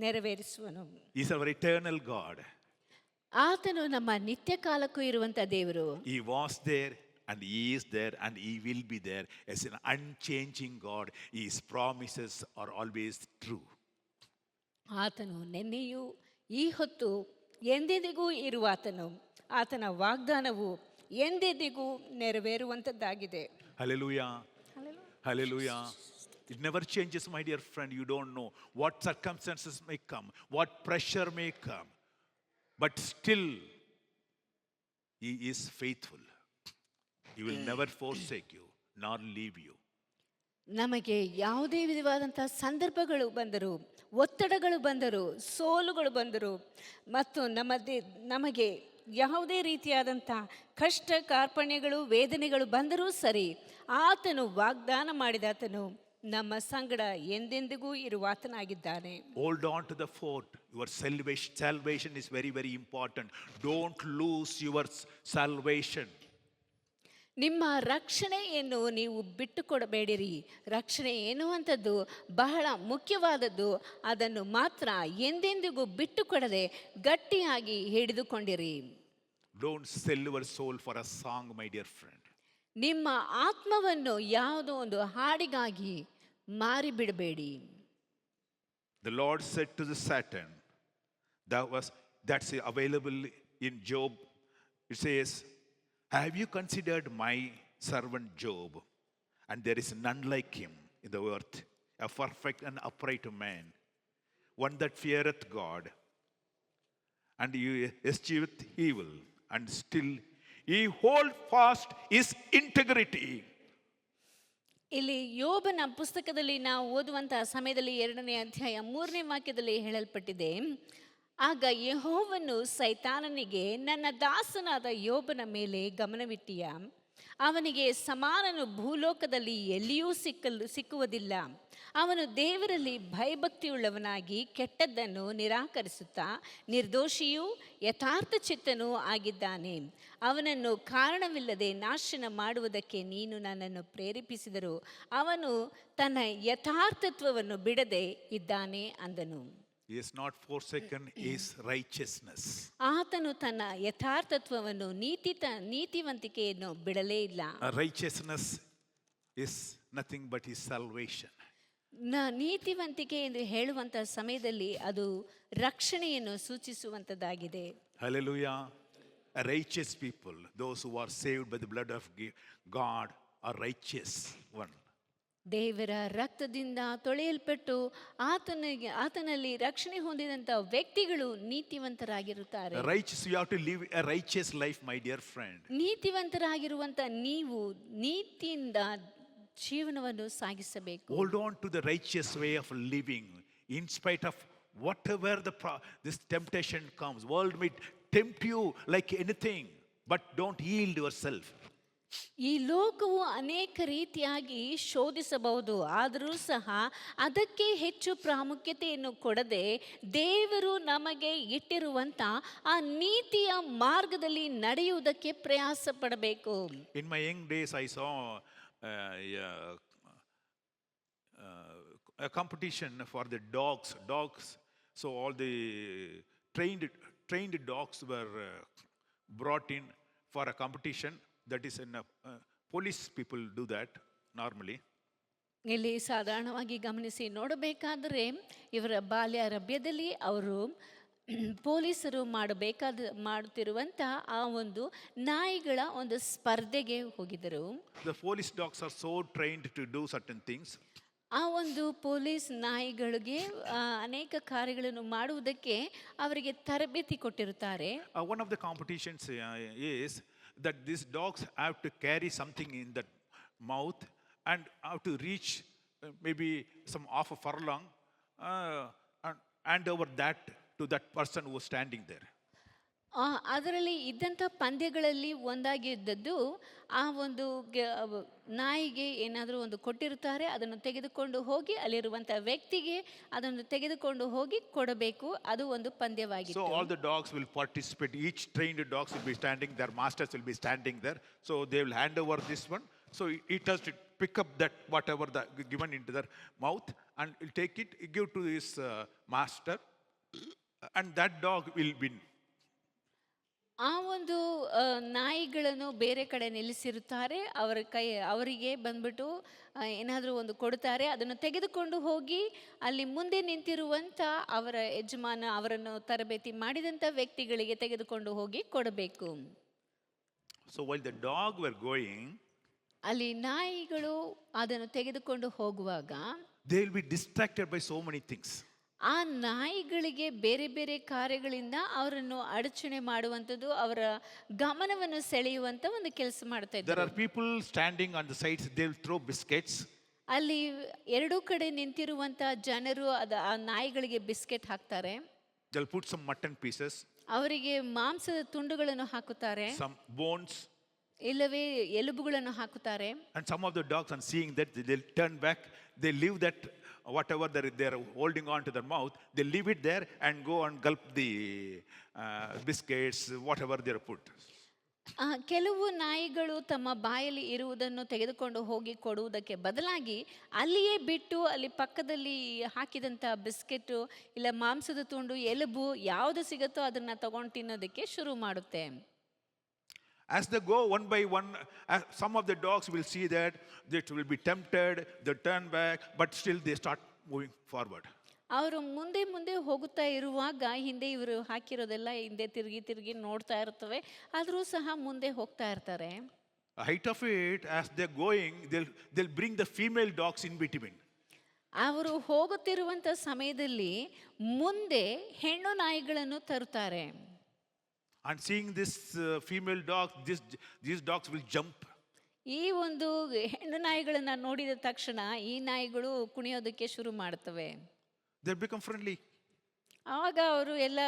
ನೆರವೇರಿಸುವನು. He is our eternal God. ಆತನು ನಮ್ಮ ನಿತ್ಯ ಕಾಲಕ್ಕೂ ಇರುವಂತ ದೇವರು. He was there and he is there and he will be there as an unchanging God. His promises are always true. ಆತನು ನಿನ್ನೆಯೂ ಈ ಹೊತ್ತು ಎಂದೆಂದಿಗೂ ಇರುವಾತನು. ಆತನ ವಾಗ್ದಾನವು ಎಂದೆಂದಿಗೂ ನೆರವೇರುವಂತದ್ದಾಗಿದೆ. Hallelujah. Hallelujah. It never changes, my dear friend. You don't know what circumstances may come, what pressure may come, but still he is faithful. He will never forsake you nor leave you. ನಮಗೆ ಯಾವುದೇ ವಿಧವಾದಂಥ ಸಂದರ್ಭಗಳು ಬಂದರು, ಒತ್ತಡಗಳು ಬಂದರು, ಸೋಲುಗಳು ಬಂದರು ಮತ್ತು ನಮಗೆ ಯಾವುದೇ ರೀತಿಯಾದಂಥ ಕಷ್ಟ ಕಾರ್ಪಣ್ಯಗಳು ವೇದನೆಗಳು ಬಂದರೂ ಸರಿ, ಆತನು ವಾಗ್ದಾನ ಮಾಡಿದಾತನು ನಮ್ಮ ಸಂಗಡ ಎಂದೆಂದಿಗೂ ಇರುವಾತನಾಗಿದ್ದಾನೆ. Hold on to the fort. Your salvation is very, very important. Don't lose your salvation. ನಿಮ್ಮ ರಕ್ಷಣೆಯನ್ನು ನೀವು ಬಿಟ್ಟುಕೊಡಬೇಡಿರಿ. ರಕ್ಷಣೆ ಎನ್ನುವಂಥದ್ದು ಬಹಳ ಮುಖ್ಯವಾದದ್ದು. ಅದನ್ನು ಮಾತ್ರ ಎಂದೆಂದಿಗೂ ಬಿಟ್ಟುಕೊಡದೆ ಗಟ್ಟಿಯಾಗಿ ಹಿಡಿದುಕೊಂಡಿರಿ. Don't sell your soul for a song, my dear friend. ನಿಮ್ಮ ಆತ್ಮವನ್ನು ಯಾವುದೋ ಒಂದು ಹಾಡಿಗಾಗಿ ಮಾರಿಬಿಡಬೇಡಿ. The Lord said to the Satan, that's available in Job. It says, have you considered my servant Job? and there is none like him in the earth, a perfect and upright man, one that feareth God, and he escheweth evil, and still he hold fast his integrity. ಇಲ್ಲಿ ಯೋಬನ ಪುಸ್ತಕದಲ್ಲಿ ನಾವು ಓದುವಂತಹ ಸಮಯದಲ್ಲಿ 2ನೇ ಅಧ್ಯಾಯ 3ನೇ ವಾಕ್ಯದಲ್ಲಿ ಹೇಳಲ್ಪಟ್ಟಿದೆ, ಆಗ ಯೆಹೋವನು ಸೈತಾನನಿಗೆ, ನನ್ನ ದಾಸನಾದ ಯೋಬನ ಮೇಲೆ ಗಮನವಿಟ್ಟೀಯ, ಅವನಿಗೆ ಸಮಾನನು ಭೂಲೋಕದಲ್ಲಿ ಎಲ್ಲಿಯೂ ಸಿಕ್ಕುವುದಿಲ್ಲ. ಅವನು ದೇವರಲ್ಲಿ ಭಯಭಕ್ತಿಯುಳ್ಳವನಾಗಿ ಕೆಟ್ಟದ್ದನ್ನು ನಿರಾಕರಿಸುತ್ತಾ ನಿರ್ದೋಷಿಯೂ ಯಥಾರ್ಥ ಚಿತ್ತನೂ ಆಗಿದ್ದಾನೆ. ಅವನನ್ನು ಕಾರಣವಿಲ್ಲದೆ ನಾಶನ ಮಾಡುವುದಕ್ಕೆ ನೀನು ನನ್ನನ್ನು ಪ್ರೇರೇಪಿಸಿದರು. ಅವನು ತನ್ನ ಯಥಾರ್ಥತ್ವವನ್ನು ಬಿಡದೆ ಇದ್ದಾನೆ ಅಂದನು. He has not forsaken his righteousness. ಆತನು ತನ್ನ ಯಥಾರ್ಥತ್ವವನ್ನು ನೀತಿವಂತಿಕೆಯನ್ನು ಬಿಡಲೇ ಇಲ್ಲ. Righteousness is nothing but his salvation. ನೀತಿವಂತಿಕೆ ಎಂದು ಹೇಳುವಂತಹ ಸಮಯದಲ್ಲಿ ಅದು ರಕ್ಷಣೆಯನ್ನು ಸೂಚಿಸುವಂತದ್ದಾಗಿದೆ. Hallelujah. A righteous people, those who are saved by the blood of God, are righteous one. ದೇವರ ರಕ್ತದಿಂದ ತೊಳೆಯಲ್ಪಟ್ಟು ಆತನಲ್ಲಿ ರಕ್ಷಣೆ ಹೊಂದಿದಂತ ವ್ಯಕ್ತಿಗಳು ನೀತಿವಂತರಾಗಿರುತ್ತಾರೆ. Righteous, you have to live a righteous life, my dear friend. ನೀತಿವಂತರಾಗಿರುವಂತ ನೀವು ನೀತಿಯಿಂದ ಜೀವನವನ್ನು ಸಾಗಿಸಬೇಕು. Hold on to the righteous way of living in spite of whatever this temptation comes. World may tempt you like anything, but don't yield yourself. ಈ ಲೋಕವು ಅನೇಕ ರೀತಿಯಾಗಿ ಶೋಧಿಸಬಹುದು, ಆದರೂ ಸಹ ಅದಕ್ಕೆ ಹೆಚ್ಚು ಪ್ರಾಮುಖ್ಯತೆಯನ್ನು ಕೊಡದೆ ದೇವರು ನಮಗೆ ಇಟ್ಟಿರುವಂತ ಆ ನೀತಿಯ ಮಾರ್ಗದಲ್ಲಿ ನಡೆಯುವುದಕ್ಕೆ ಪ್ರಯಾಸ ಪಡಬೇಕು. In my young days, I saw a competition for the dogs. So all the trained dogs were brought in for a competition. That is in police people do that normally. ಇಲ್ಲಿ ಸಾಧಾರಣವಾಗಿ ಗಮನಿಸಿ ನೋಡಬೇಕಾದರೆ ಇವರ ಬಾಲ್ಯಾರಭ್ಯದಲ್ಲಿ ಅವರು ಪೊಲೀಸರು ಮಾಡುತ್ತಿರುವಂತ ಆ ಒಂದು ನಾಯಿಗಳ ಒಂದು ಸ್ಪರ್ಧೆಗೆ ಹೋಗಿದ್ದರು. The police dogs are so trained to do certain things. ಆ ಒಂದು ಪೊಲೀಸ್ ನಾಯಿಗಳಿಗೆ ಅನೇಕ ಕಾರ್ಯಗಳನ್ನು ಮಾಡುವುದಕ್ಕೆ ಅವರಿಗೆ ತರಬೇತಿ ಕೊಟ್ಟಿರುತ್ತಾರೆ. One of the competitions is that these dogs have to carry something in that mouth and have to reach maybe some half a furlong and hand over that to that person who was standing there. ಅದರಲ್ಲಿ ಇದ್ದಂಥ ಪಂದ್ಯಗಳಲ್ಲಿ ಒಂದಾಗಿದ್ದದ್ದು ಆ ಒಂದು ನಾಯಿಗೆ ಏನಾದರೂ ಒಂದು ಕೊಟ್ಟಿರುತ್ತಾರೆ, ಅದನ್ನು ತೆಗೆದುಕೊಂಡು ಹೋಗಿ ಅಲ್ಲಿರುವಂಥ ವ್ಯಕ್ತಿಗೆ ಅದನ್ನು ತೆಗೆದುಕೊಂಡು ಹೋಗಿ ಕೊಡಬೇಕು. ಅದು ಒಂದು ಪಂದ್ಯವಾಗಿತ್ತು. So all the dogs will participate. Each trained dogs will be standing, their masters will be standing there. So they will hand over this one. So it has to pick up that whatever given into their mouth and will take it, give to his master, and that dog will win. ಆ ಒಂದು ನಾಯಿಗಳನ್ನು ಬೇರೆ ಕಡೆ ನಿಲ್ಲಿಸಿರುತ್ತಾರೆ. ಅವರಿಗೆ ಬಂದ್ಬಿಟ್ಟು ಏನಾದರೂ ಒಂದು ಕೊಡ್ತಾರೆ, ಅದನ್ನು ತೆಗೆದುಕೊಂಡು ಹೋಗಿ ಅಲ್ಲಿ ಮುಂದೆ ನಿಂತಿರುವಂಥ ಅವರ ಯಜಮಾನ, ಅವರನ್ನು ತರಬೇತಿ ಮಾಡಿದಂಥ ವ್ಯಕ್ತಿಗಳಿಗೆ ತೆಗೆದುಕೊಂಡು ಹೋಗಿ ಕೊಡಬೇಕು. So while the dog were going, ಅಲ್ಲಿ ನಾಯಿಗಳು ಅದನ್ನು ತೆಗೆದುಕೊಂಡು ಹೋಗುವಾಗ they will be distracted by so many things. ಆ ನಾಯಿಗಳಿಗೆ ಬೇರೆ ಬೇರೆ ಕಾರ್ಯಗಳಿಂದ ಅವರನ್ನು ಅಡಚಣೆ ಮಾಡುವಂಥದ್ದು, ಅವರ ಗಮನವನ್ನು ಸೆಳೆಯುವಂತ ಒಂದು ಕೆಲಸ ಮಾಡ್ತಾ ಇದ್ದಾರೆ. There are people standing on the sides, they will throw biscuits. ಅಲ್ಲಿ ಎರಡೂ ಕಡೆ ನಿಂತಿರುವಂತ ಜನರು ಆ ನಾಯಿಗಳಿಗೆ ಬಿಸ್ಕೆಟ್ ಹಾಕ್ತಾರೆ. They'll put some mutton pieces, ಅವರಿಗೆ ಮಾಂಸದ ತುಂಡುಗಳನ್ನು ಹಾಕುತ್ತಾರೆ, some bones, ಇಲ್ಲವೇ ಎಲುಬುಗಳನ್ನು ಹಾಕುತ್ತಾರೆ. and some of the dogs, on seeing that, they'll turn back, they leave that whatever they're holding on to their mouth, they leave it there and go and gulp the biscuits, whatever they're put. ಕೆಲವು ನಾಯಿಗಳು ತಮ್ಮ ಬಾಯಲ್ಲಿ ಇರುವುದನ್ನು ತೆಗೆದುಕೊಂಡು ಹೋಗಿ ಕೊಡುವುದಕ್ಕೆ ಬದಲಾಗಿ ಅಲ್ಲಿಯೇ ಬಿಟ್ಟು ಅಲ್ಲಿ ಪಕ್ಕದಲ್ಲಿ ಹಾಕಿದಂಥ ಬಿಸ್ಕೆಟು ಇಲ್ಲ ಮಾಂಸದ ತುಂಡು, ಎಲುಬು ಯಾವುದು ಸಿಗುತ್ತೋ ಅದನ್ನು ತಗೊಂಡು ತಿನ್ನೋದಕ್ಕೆ ಶುರು ಮಾಡುತ್ತೆ. As they go one by one, some of the dogs will see that they will be tempted, they turn back, but still they start moving forward. ಅವರು ಮುಂದೆ ಮುಂದೆ ಹೋಗುತ್ತಾ ಇರುವಾಗ ಹಿಂದೆ ಇವರು ಹಾಕಿರೋದೆಲ್ಲ ಹಿಂದೆ ತಿರುಗಿ ನೋಡ್ತಾ ಇರ್ತವೆ, ಆದರೂ ಸಹ ಮುಂದೆ ಹೋಗ್ತಾ ಇರ್ತಾರೆ. Height of it, as they're going, they'll bring the female dogs in between. ಅವರು ಹೋಗುತ್ತಿರುವಂಥ ಸಮಯದಲ್ಲಿ ಮುಂದೆ ಹೆಣ್ಣು ನಾಯಿಗಳನ್ನು ತರುತ್ತಾರೆ. And seeing this female dog, these dogs will jump. ಈ ಒಂದು ಹೆಣ್ಣು ನಾಯಿಗಳನ್ನ ನೋಡಿದ ತಕ್ಷಣ ಈ ನಾಯಿಗಳು ಕುಣಿಯೋದಕ್ಕೆ ಶುರು ಮಾಡ್ತವೆ. They'll become friendly. ಆವಾಗ ಅವರು ಎಲ್ಲ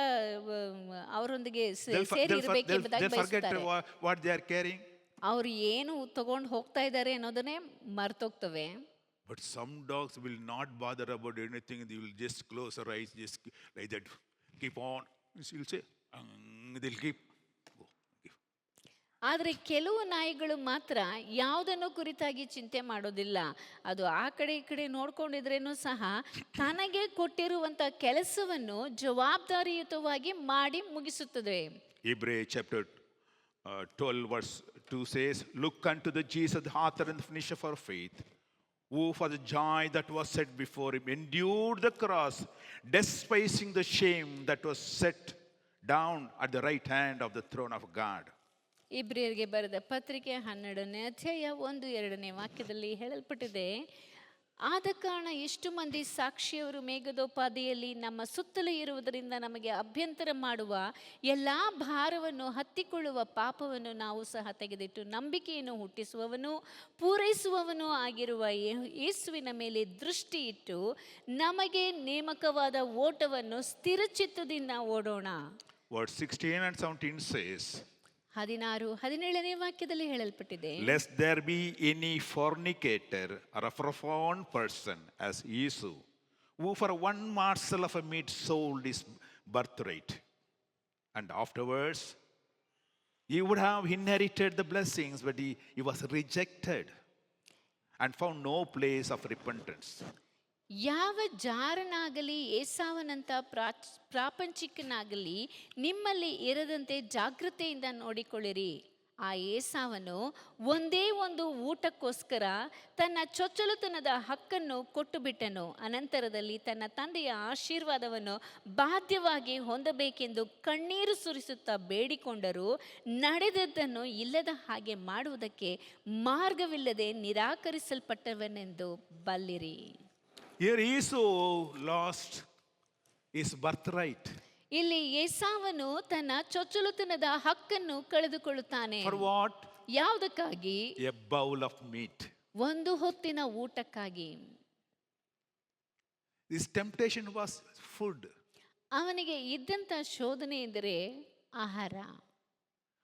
ಅವರೊಂದಿಗೆ They'll ಸೇರಿ ಇರಬೇಕು ಎಂಬುದಾಗಿ forget ಬಯಸ್ತಾರೆ. what they are carrying. ಅವರು ಏನು ತಗೊಂಡು ಹೋಗ್ತಾ ಇದ್ದಾರೆ ಅನ್ನೋದನ್ನೇ ಮರ್ತೋಗ್ತವೆ. But some dogs will not bother about anything. They will just close their eyes, just like that. Keep on. You'll say, they'll keep. Go. ಆದರೆ ಕೆಲವು ನಾಯಿಗಳು ಮಾತ್ರ ಯಾವುದನ್ನು ಕುರಿತಾಗಿ ಚಿಂತೆ ಮಾಡೋದಿಲ್ಲ. ಅದು ಆ ಕಡೆ ಈ ಕಡೆ ನೋಡ್ಕೊಂಡಿದ್ರೇನು ಸಹ ತನಗೆ ಕೊಟ್ಟಿರುವಂಥ ಕೆಲಸವನ್ನು ಜವಾಬ್ದಾರಿಯುತವಾಗಿ ಮಾಡಿ ಮುಗಿಸುತ್ತದೆ. Hebrews chapter 12 verse 2 says, look unto the Jesus, the author and the finisher of our faith, who for the joy that was set before him endured the cross, despising the shame that was set down at the right hand of the throne of God. ಇಬ್ರಿಯರಿಗೆ ಬರೆದ ಪತ್ರಿಕೆ 12ನೇ ಅಧ್ಯಾಯ 1-2ನೇ ವಾಕ್ಯದಲ್ಲಿ ಹೇಳಲ್ಪಟ್ಟಿದೆ, ಆದ ಕಾರಣ ಇಷ್ಟು ಮಂದಿ ಸಾಕ್ಷಿಯವರು ಮೇಘದೋಪಾದಿಯಲ್ಲಿ ನಮ್ಮ ಸುತ್ತಲೂ ಇರುವುದರಿಂದ ನಮಗೆ ಅಭ್ಯಂತರ ಮಾಡುವ ಎಲ್ಲ ಭಾರವನ್ನು ಹತ್ತಿಕೊಳ್ಳುವ ಪಾಪವನ್ನು ನಾವು ಸಹ ತೆಗೆದಿಟ್ಟು ನಂಬಿಕೆಯನ್ನು ಹುಟ್ಟಿಸುವವನು ಪೂರೈಸುವವನು ಆಗಿರುವ ಯೇಸುವಿನ ಮೇಲೆ ದೃಷ್ಟಿ ಇಟ್ಟು ನಮಗೆ ನೇಮಕವಾದ ಓಟವನ್ನು ಸ್ಥಿರಚಿತ್ತದಿಂದ ಓಡೋಣ. Verse 16 and 17 says, 16-17ನೇ ವಾಕ್ಯದಲ್ಲಿ ಹೇಳಲ್ಪಟ್ಟಿದೆ, lest there be any fornicator or a profane person as Esau, who for one morsel of a meat sold his birthright, and afterwards he would have inherited the blessings, but he was rejected and found no place of repentance. ಯಾವ ಜಾರನಾಗಲಿ ಏಸಾವನಂತ ಪ್ರಾಪಂಚಿಕನಾಗಲಿ ನಿಮ್ಮಲ್ಲಿ ಇರದಂತೆ ಜಾಗೃತೆಯಿಂದ ನೋಡಿಕೊಳ್ಳಿರಿ. ಆ ಏಸಾವನು ಒಂದೇ ಒಂದು ಊಟಕ್ಕೋಸ್ಕರ ತನ್ನ ಚೊಚ್ಚಲುತನದ ಹಕ್ಕನ್ನು ಕೊಟ್ಟು ಬಿಟ್ಟನು. ಅನಂತರದಲ್ಲಿ ತನ್ನ ತಂದೆಯ ಆಶೀರ್ವಾದವನ್ನು ಬಾಧ್ಯವಾಗಿ ಹೊಂದಬೇಕೆಂದು ಕಣ್ಣೀರು ಸುರಿಸುತ್ತಾ ಬೇಡಿಕೊಂಡರೂ ನಡೆದದ್ದನ್ನು ಇಲ್ಲದ ಹಾಗೆ ಮಾಡುವುದಕ್ಕೆ ಮಾರ್ಗವಿಲ್ಲದೆ ನಿರಾಕರಿಸಲ್ಪಟ್ಟವನೆಂದು ಬಲ್ಲಿರಿ. Here Esau lost his birthright. ಇಲ್ಲಿ ಏಸಾವನು ತನ್ನ ಚೊಚ್ಚಲುತನದ ಹಕ್ಕನ್ನು ಕಳೆದುಕೊಳ್ಳುತ್ತಾನೆ. For what? ಯಾವುದಕ್ಕಾಗಿ? A bowl of meat. ಒಂದು ಹೊತ್ತಿನ ಊಟಕ್ಕಾಗಿ. His temptation was food. ಅವನಿಗೆ ಇದ್ದಂತ ಶೋಧನೆ ಎಂದರೆ ಆಹಾರ,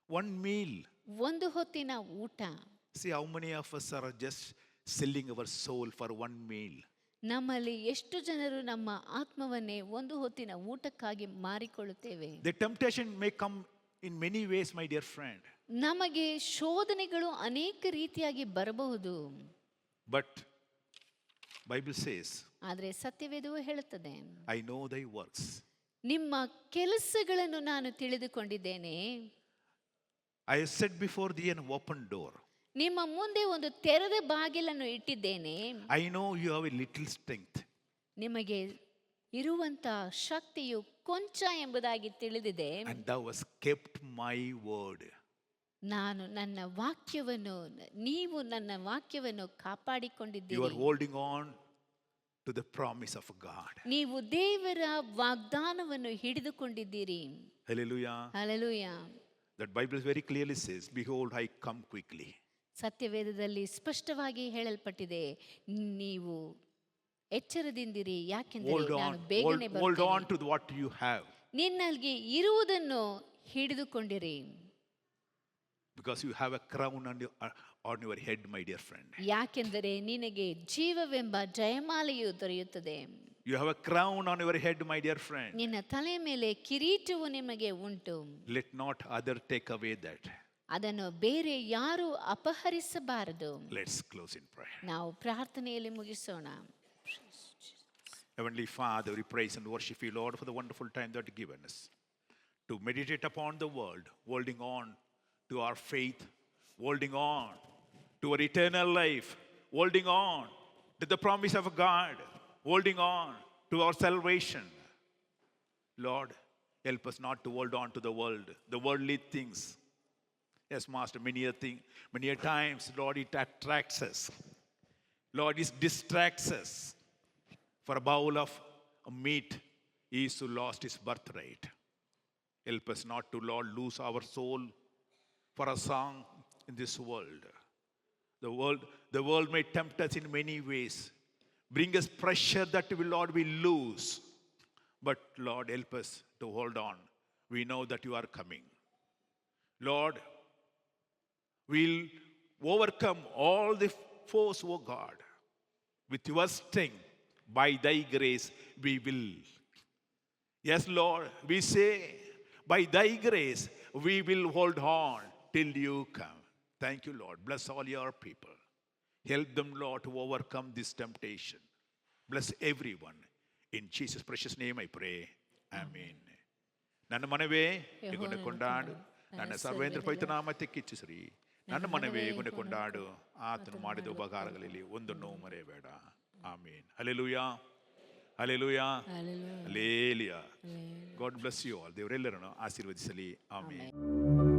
One meal. ಒಂದು ಹೊತ್ತಿನ ಊಟ. See how many of us are just selling our soul for one meal. ನಮ್ಮಲ್ಲಿ ಎಷ್ಟು ಜನರು ನಮ್ಮ ಆತ್ಮವನ್ನೇ ಒಂದು ಹೊತ್ತಿನ ಊಟಕ್ಕಾಗಿ ಮಾರಿಕೊಳ್ಳುತ್ತೇವೆ. The temptation may come in many ways, my dear friend. ನಮಗೆ ಶೋಧನೆಗಳು ಅನೇಕ ರೀತಿಯಾಗಿ ಬರಬಹುದು. But Bible says, ಆದರೆ ಸತ್ಯವೇದವು ಹೇಳುತ್ತದೆ, I know thy works. ನಿಮ್ಮ ಕೆಲಸಗಳನ್ನು ನಾನು ತಿಳಿದುಕೊಂಡಿದ್ದೇನೆ. I have set before thee an open door. ನಿಮ್ಮ ಮುಂದೆ ಒಂದು ತೆರೆದ ಬಾಗಿಲನ್ನು ಇಟ್ಟಿದ್ದೇನೆ. I know you have a little strength. ನಿಮಗೆ ಇರುವಂತ ಶಕ್ತಿಯು ಕೊಂಚ ಎಂಬುದಾಗಿ ತಿಳಿದಿದೆ. And thou hast kept my word. ನಾನು ನನ್ನ ವಾಕ್ಯವನ್ನು, ನೀವು ನನ್ನ ವಾಕ್ಯವನ್ನು You ಕಾಪಾಡಿಕೊಂಡಿದ್ದೀರಿ. are holding on to the promise of God. ನೀವು ದೇವರ ವಾಗ್ದಾನವನ್ನು ಹಿಡಿದುಕೊಂಡಿದ್ದೀರಿ. Hallelujah. Hallelujah. That Bible very clearly says, behold, I come quickly. ಸತ್ಯವೇದದಲ್ಲಿ ಸ್ಪಷ್ಟವಾಗಿ ಹೇಳಲ್ಪಟ್ಟಿದೆ, ನೀವು ಎಚ್ಚರದಿಂದಿರಿ, ಯಾಕೆಂದರೆ ನಾನು ಬೇಗನೆ Hold on ಬರ್ತೇನೆ. to what you have. ನಿನ್ನಲ್ಲಿ ಇರುವುದನ್ನು ಹಿಡಿದುಕೊಂಡಿರಿ, Because you have a crown on your head, my dear friend. ಯಾಕೆಂದರೆ ನಿನಗೆ ಜೀವವೆಂಬ ಜಯಮಾಲೆಯು ದೊರೆಯುತ್ತದೆ. You have a crown on your head, my dear friend. ನಿನ್ನ ತಲೆ ಮೇಲೆ ಕಿರೀಟವು ನಿಮಗೆ ಉಂಟು. Let not other take away that. ಅದನ್ನು ಬೇರೆ ಯಾರು ಅಪಹರಿಸಬಾರದು. Let's close in prayer. ನಾವು ಪ್ರಾರ್ಥನೆಯಲ್ಲಿ ಮುಗಿಸೋಣ. Heavenly Father, we praise and worship you, Lord, for the wonderful time that you've given us to meditate upon the world, holding on to our faith, holding on to our eternal life, holding on to the promise of God, holding on to our salvation. Lord, help us not to hold on to the world, the worldly things. Yes, Master, many a times, Lord, it attracts us. Lord, it distracts us. For a bowl of meat, Esau lost his birthright. Help us not to, Lord, lose our soul for a song in this world. The world may tempt us in many ways, bring us pressure that we, Lord, we lose. But Lord, help us to hold on. We know that you are coming. Lord, we'll overcome all the foes, O God. With your strength, by thy grace, we will. Yes, Lord, we say, by thy grace, we will hold on till you come. Thank you, Lord. Bless all your people. Help them, Lord, to overcome this temptation. Bless everyone. In Jesus' precious name I pray. Amen. ನನ್ನ ಮನವೇ ಗುಣ ಕೊಂಡಾಡು, ನನ್ನ ಸರ್ವೇಂದ್ರ ಪವಿತ್ರ ನಾಮಕ್ಕೆ ಶ್ರೀ. ನನ್ನ ಮನವೇ ಗುಣ ಕೊಂಡಾಡು, ಆತನು ಮಾಡಿದ ಉಪಕಾರಗಳಲ್ಲಿ ಒಂದನ್ನು ಮರೆಯಬೇಡ. Amen. Hallelujah, hallelujah, hallelujah. God bless you all. ದೇವರೆಲ್ಲರನ್ನು ಆಶೀರ್ವದಿಸಲಿ. ಆಮೇನ್.